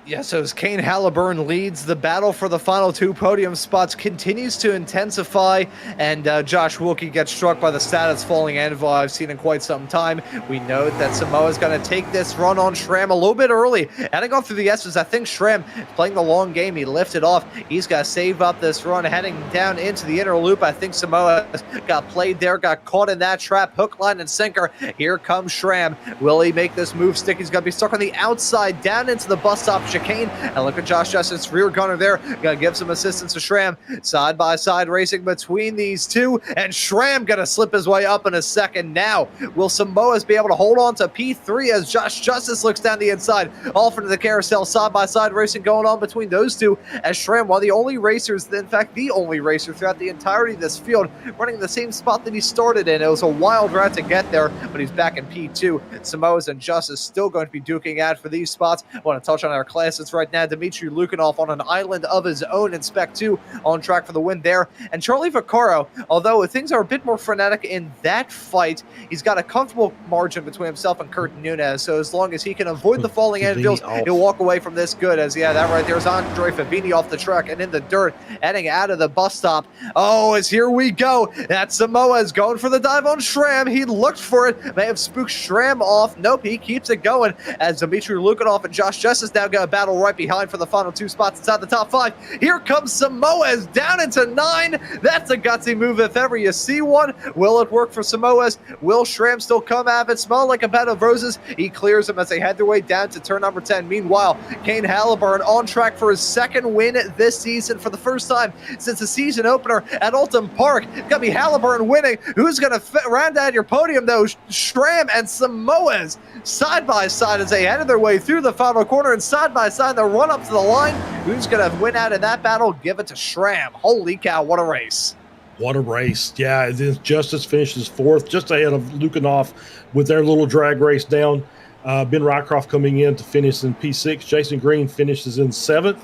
Yeah, so as Kane Halliburton leads, the battle for the final 2 podium spots continues to intensify, and Josh Wilkie gets struck by the status falling anvil I've seen in quite some time. We know that Samoa's going to take this run on Schramm a little bit early. Heading off through the S's, I think Schramm playing the long game. He lifted off. He's got to save up this run, heading down into the inner loop. I think Samoa got played there, got caught in that trap, hook, line, and sinker. Here comes Schramm. Will he make this move stick? He's going to be stuck on the outside, down into the bus stop chicane. And look at Josh Justice, rear gunner there. Gonna give some assistance to Schramm. Side by side racing between these two. And Schramm gonna slip his way up in a second now. Will Samoas be able to hold on to P3 as Josh Justice looks down the inside? Off into the carousel. Side by side racing going on between those two. As Schramm, one of the only racers, in fact, the only racer throughout the entirety of this field, running the same spot that he started in. It was a wild route to get there, but he's back in P2. Samoas and Justice still going to be duking out for these spots. I want to touch on our classes right now. Dmitry Lukinov on an island of his own in Spec 2 on track for the win there. And Charlie Vaccaro, although things are a bit more frenetic in that fight, he's got a comfortable margin between himself and Kurt Nunez. So as long as he can avoid the falling anvils, he'll walk away from this good. As yeah, that right there is Andre Fabini off the track and in the dirt, heading out of the bus stop. Oh, as here we go. That Samoa is going for the dive on Schramm. He looked for it, may have spooked Schramm off. Nope, he keeps it going as Dmitry Lukinov and Josh Justice now got a battle right behind for the final 2 spots inside the top 5. Here comes Samoas down into 9. That's a gutsy move if ever you see one. Will it work for Samoas? Will Schramm still come out of it? Smell like a bed of roses. He clears them as they head their way down to turn number 10. Meanwhile, Kane Halliburton on track for his 2nd win this season for the first time since the season opener at Alton Park. It's going to be Halliburton winning. Who's going to round out your podium, though? Schramm and Samoas side by side as they headed their way through the final corner, and side by side the run up to the line. Who's going to win out in that battle? Give it to Schramm. Holy cow, what a race. What a race. Yeah, Justice finishes 4th, just ahead of Lukinov with their little drag race down. Ben Rycroft coming in to finish in P6. Jason Green finishes in 7th.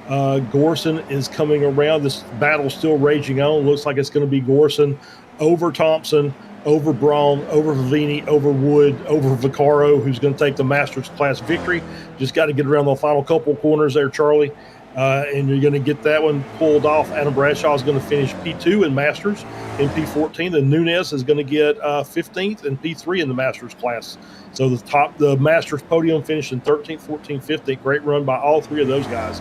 Gorson is coming around. This battle's still raging on. Looks like it's going to be Gorson over Thompson, over Braun, over Vivini, over Wood, over Vaccaro, who's going to take the Masters class victory. Just got to get around the final couple corners there, Charlie, and you're going to get that one pulled off. Adam Bradshaw is going to finish P2 in Masters in P14. Then Nunez is going to get 15th and P3 in the Masters class. So the Masters podium finished in 13th, 14th, 15th. Great run by all 3 of those guys.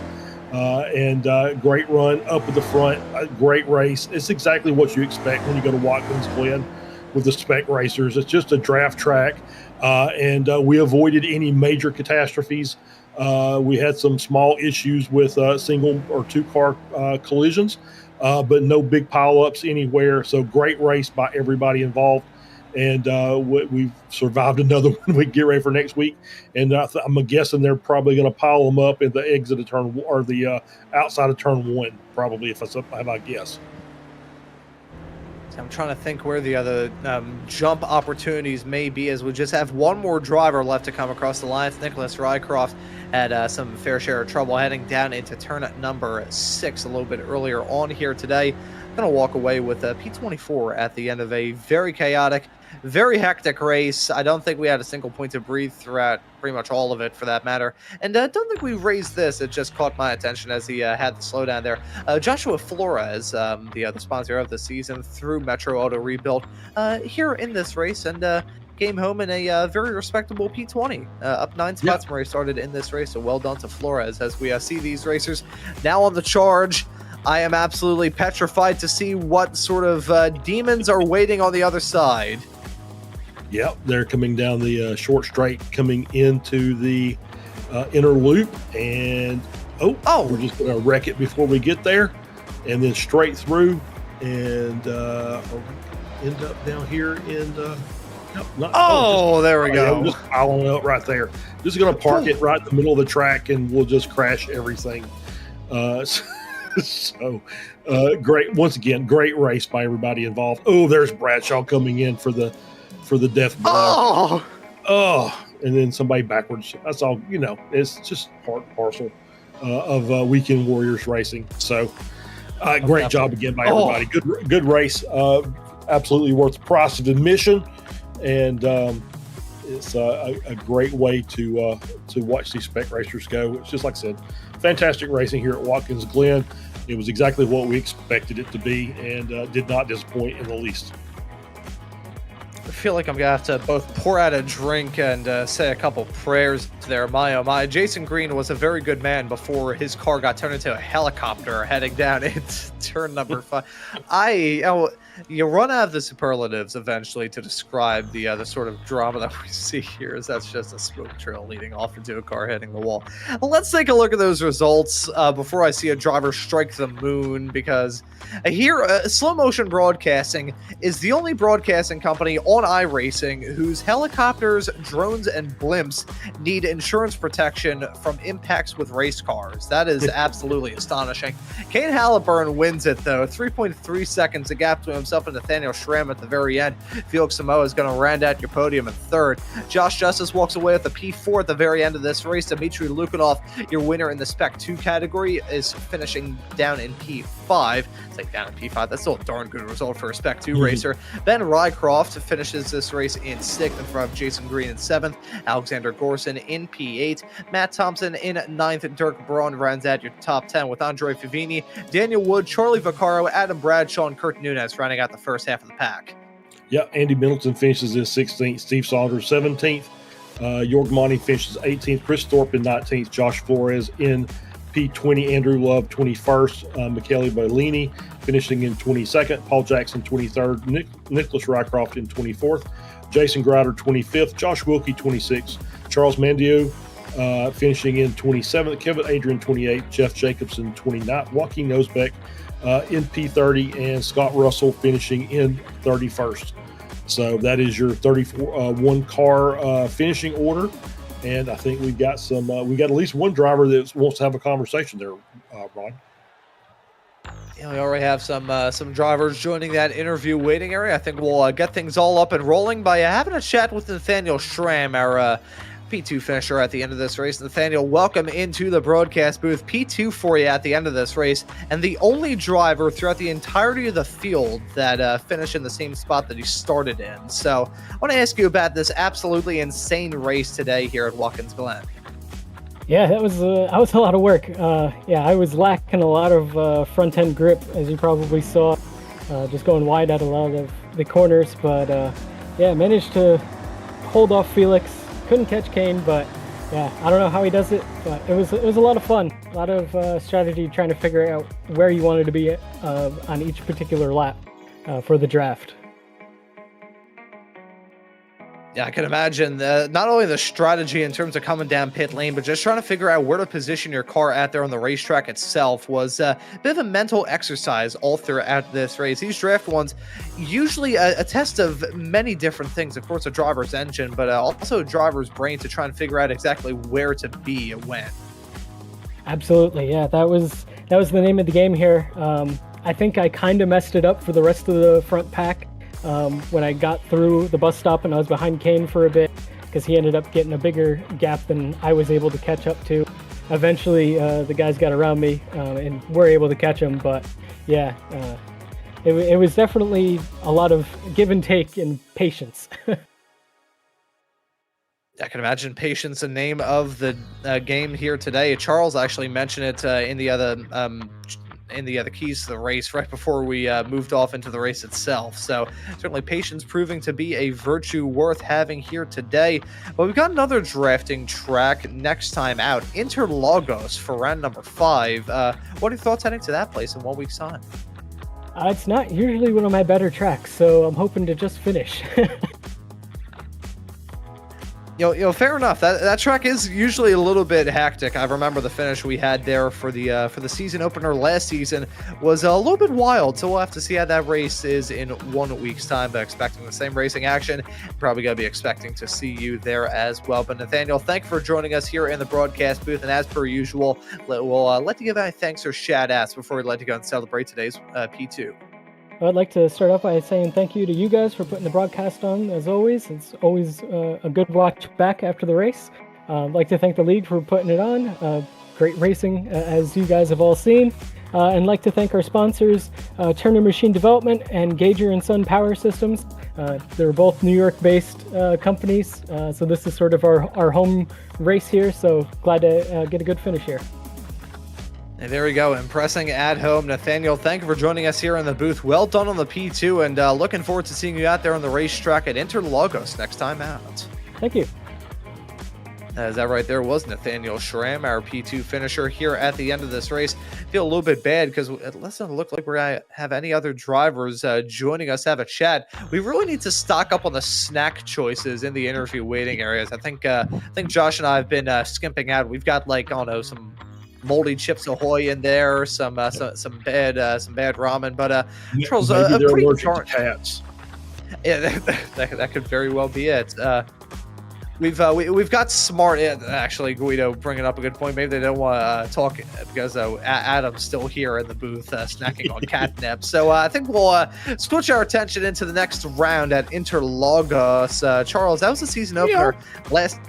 And great run up at the front. Great race. It's exactly what you expect when you go to Watkins, Glen, with the Spec racers. It's just a draft track, and we avoided any major catastrophes. We had some small issues with single or 2-car collisions, but no big pileups anywhere. So great race by everybody involved, and we've survived another one. We get ready for next week, and I'm guessing they're probably going to pile them up in the exit of turn or the outside of turn 1, probably, if I guess. I'm trying to think where the other jump opportunities may be, as we just have one more driver left to come across the line. Nicholas Rycroft had some fair share of trouble heading down into turn number 6 a little bit earlier on here today. I'm going to walk away with P24 at the end of a very chaotic, very hectic race. I don't think we had a single point to breathe throughout pretty much all of it, for that matter. And I don't think we raised this. It just caught my attention as he had the slowdown there. Joshua Flores, the sponsor of the season through Metro Auto Rebuild, here in this race, and came home in a very respectable P20, up 9 spots from where he started in this race. So well done to Flores as we see these racers now on the charge. I am absolutely petrified to see what sort of demons are waiting on the other side. Yep, they're coming down the short straight, coming into the inner loop, and we're just going to wreck it before we get there, and then straight through, and end up down here in Oh, there we go. We're just piling up right there. Just going to park it right in the middle of the track, and we'll just crash everything. Great. Once again, great race by everybody involved. Oh, there's Bradshaw coming in for the death blow. And then somebody backwards. That's all. It's just part and parcel of Weekend Warriors racing. So great job again by everybody. Good race. Absolutely worth the price of admission, and it's a great way to watch these spec racers go. It's just like I said, fantastic racing here at Watkins Glen. It was exactly what we expected it to be, and did not disappoint in the least. I feel like I'm going to have to both pour out a drink and say a couple prayers there. My, oh my. Jason Green was a very good man before his car got turned into a helicopter heading down into turn number 5. You run out of the superlatives eventually to describe the sort of drama that we see here, as that's just a smoke trail leading off into a car hitting the wall. Well, let's take a look at those results before I see a driver strike the moon, because here, Slow Motion Broadcasting is the only broadcasting company on iRacing whose helicopters, drones, and blimps need insurance protection from impacts with race cars. That is absolutely astonishing. Kane Halliburton wins it, though. 3.3 seconds, a gap to himself and Nathaniel Schramm at the very end. Felix Samoa is going to round out your podium in third. Josh Justice walks away with a P4 at the very end of this race. Dmitry Lukanov, your winner in the Spec 2 category, is finishing down in P5. It's like down in P5. That's still a darn good result for a Spec 2 racer. Ben Rycroft finishes this race in 6th in front of Jason Green in 7th. Alexander Gorson in P8. Matt Thompson in 9th. Dirk Braun rounds out your top 10 with Andre Favini, Daniel Wood, Charlie Vaccaro, Adam Bradshaw, and Kurt Nunez rounding out the first half of the pack. Yeah, Andy Middleton finishes in 16th. Steve Saunders 17th. York Monty finishes 18th. Chris Thorpe in 19th. Josh Flores in P20. Andrew Love 21st. Michele Bellini finishing in 22nd. Paul Jackson 23rd. Nicholas Rycroft in 24th. Jason Grider 25th. Josh Wilkie 26th. Charles Mandio finishing in 27th. Kevin Adrian 28th. Jeff Jacobson 29th. Joaquin Nosbeck in P30, and Scott Russell finishing in 31st. So that is your 31 car finishing order, and I think we've got at least one driver that wants to have a conversation there, Ron. Yeah, we already have some drivers joining that interview waiting area. I think we'll get things all up and rolling by having a chat with Nathaniel Schramm, our P2 finisher at the end of this race. Nathaniel, welcome into the broadcast booth. P2 for you at the end of this race, and the only driver throughout the entirety of the field that finished in the same spot that he started in. So I want to ask you about this absolutely insane race today here at Watkins Glen. Yeah, that was a lot of work. I was lacking a lot of front end grip, as you probably saw, just going wide at a lot of the corners. But managed to hold off Felix. Couldn't catch Kane, but yeah, I don't know how he does it, but it was a lot of fun. A lot of strategy trying to figure out where you wanted to be on each particular lap for the draft. Yeah, I can imagine not only the strategy in terms of coming down pit lane, but just trying to figure out where to position your car out there on the racetrack itself was a bit of a mental exercise all throughout this race. These draft ones, usually a test of many different things. Of course, a driver's engine, but also a driver's brain to try and figure out exactly where to be and when. Absolutely, yeah. That was the name of the game here. I think I kind of messed it up for the rest of the front pack. When I got through the bus stop and I was behind Kane for a bit, because he ended up getting a bigger gap than I was able to catch up to. Eventually, the guys got around me and were able to catch him, but yeah, it was definitely a lot of give and take and patience. I can imagine patience, the name of the game here today. Charles actually mentioned it in the other keys to the race right before we moved off into the race itself. So certainly patience proving to be a virtue worth having here today. But we've got another drafting track next time out, Interlagos, for round number 5. What are your thoughts heading to that place in 1 week's time? It's not usually one of my better tracks, so I'm hoping to just finish. Fair enough. That track is usually a little bit hectic. I remember the finish we had there for the season opener last season was a little bit wild. So we'll have to see how that race is in 1 week's time. But expecting the same racing action, probably gonna be expecting to see you there as well. But Nathaniel, thank you for joining us here in the broadcast booth. And as per usual, we'll let you give any thanks or shout outs before we let you go and celebrate today's P2. I'd like to start off by saying thank you to you guys for putting the broadcast on, as always. It's always a good watch back after the race. I'd like to thank the league for putting it on. Great racing, as you guys have all seen. And like to thank our sponsors, Turner Machine Development and Gauger and Son Power Systems. They're both New York-based companies, so this is sort of our home race here, so glad to get a good finish here. And there we go, impressing at home. Nathaniel, thank you for joining us here in the booth. Well done on the P2, and looking forward to seeing you out there on the racetrack at Interlagos next time out. Thank you. That right there was Nathaniel Schramm, our P2 finisher here at the end of this race. Feel a little bit bad because it doesn't look like we're going to have any other drivers joining us to have a chat. We really need to stock up on the snack choices in the interview waiting areas. I think Josh and I have been skimping out. We've got some moldy Chips Ahoy in there, some bad ramen, but Charles, maybe they're pretty allergic to cats. Yeah, that could very well be it. We've got smart. Actually, Guido bringing up a good point. Maybe they don't want to talk because Adam's still here in the booth snacking on catnip. So I think we'll switch our attention into the next round at Interlagos. Charles, that was the season opener last.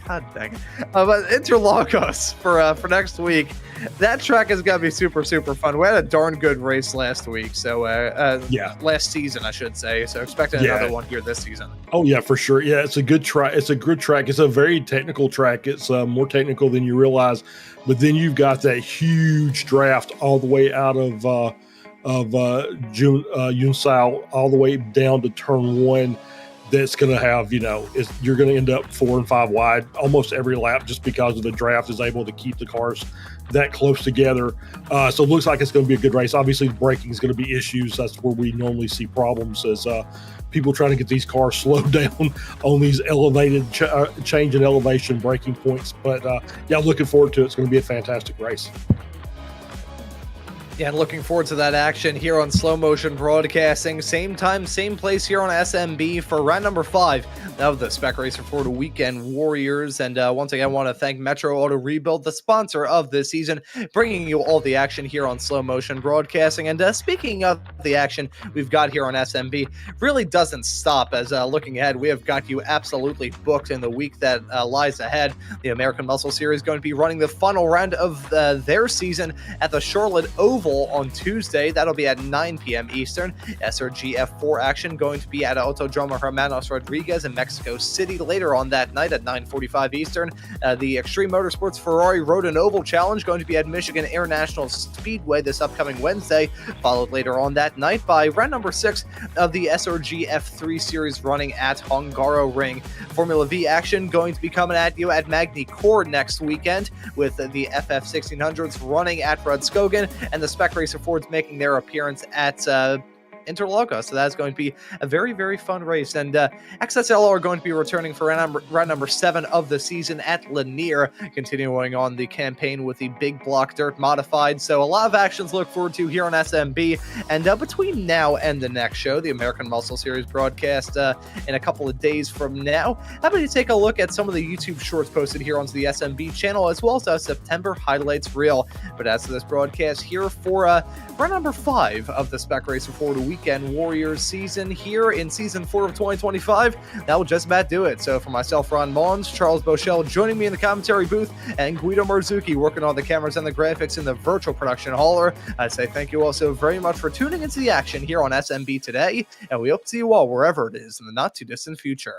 God dang it. But Interlagos for next week. That track is going to be super, super fun. We had a darn good race last week. So, last season, I should say. So, expecting another one here this season. Oh, yeah, for sure. Yeah, it's a good track. It's a good track. It's a very technical track. It's more technical than you realize. But then you've got that huge draft all the way out of Junsao all the way down to turn one. That's going to have, you're going to end up 4 and 5 wide almost every lap just because of the draft is able to keep the cars that close together. So it looks like it's going to be a good race. Obviously, the braking is going to be issues. That's where we normally see problems as people trying to get these cars slowed down on these elevated change in elevation braking points. But looking forward to it. It's going to be a fantastic race. Yeah, and looking forward to that action here on Slow Motion Broadcasting. Same time, same place here on SMB for round number 5 of the Spec Racer Florida Weekend Warriors. And once again, I want to thank Metro Auto Rebuild, the sponsor of this season, bringing you all the action here on Slow Motion Broadcasting. And speaking of the action we've got here on SMB, really doesn't stop. As looking ahead, we have got you absolutely booked in the week that lies ahead. The American Muscle Series is going to be running the final round of their season at the Charlotte Oval on Tuesday. That'll be at 9 p.m. Eastern. SRG F4 action going to be at Autodromo Hermanos Rodriguez in Mexico City later on that night at 9:45 Eastern. The Extreme Motorsports Ferrari Road and Oval Challenge going to be at Michigan International Speedway this upcoming Wednesday, followed later on that night by round number 6 of the SRG F3 Series running at Hungaroring. Formula V action going to be coming at you at Magny Court next weekend with the FF 1600s running at Rodskogen and the Spec Racer Fords making their appearance at Interlagos. So that's going to be a very, very fun race. And XSL are going to be returning for round number 7 of the season at Lanier, continuing on the campaign with the Big Block Dirt Modified. So a lot of actions to look forward to here on SMB. And between now and the next show, the American Muscle Series broadcast in a couple of days from now, how about you take a look at some of the YouTube shorts posted here onto the SMB channel, as well as a September highlights reel. But as to this broadcast here for round number 5 of the Spec Racer Florida Weekend Warriors season here in season 4 of 2025, that will just about do it. So for myself, Ron Maunz, Charles Boshell joining me in the commentary booth, and Guido Marzucchi working on the cameras and the graphics in the virtual production hauler, I say thank you all so very much for tuning into the action here on SMB today, and we hope to see you all wherever it is in the not too distant future.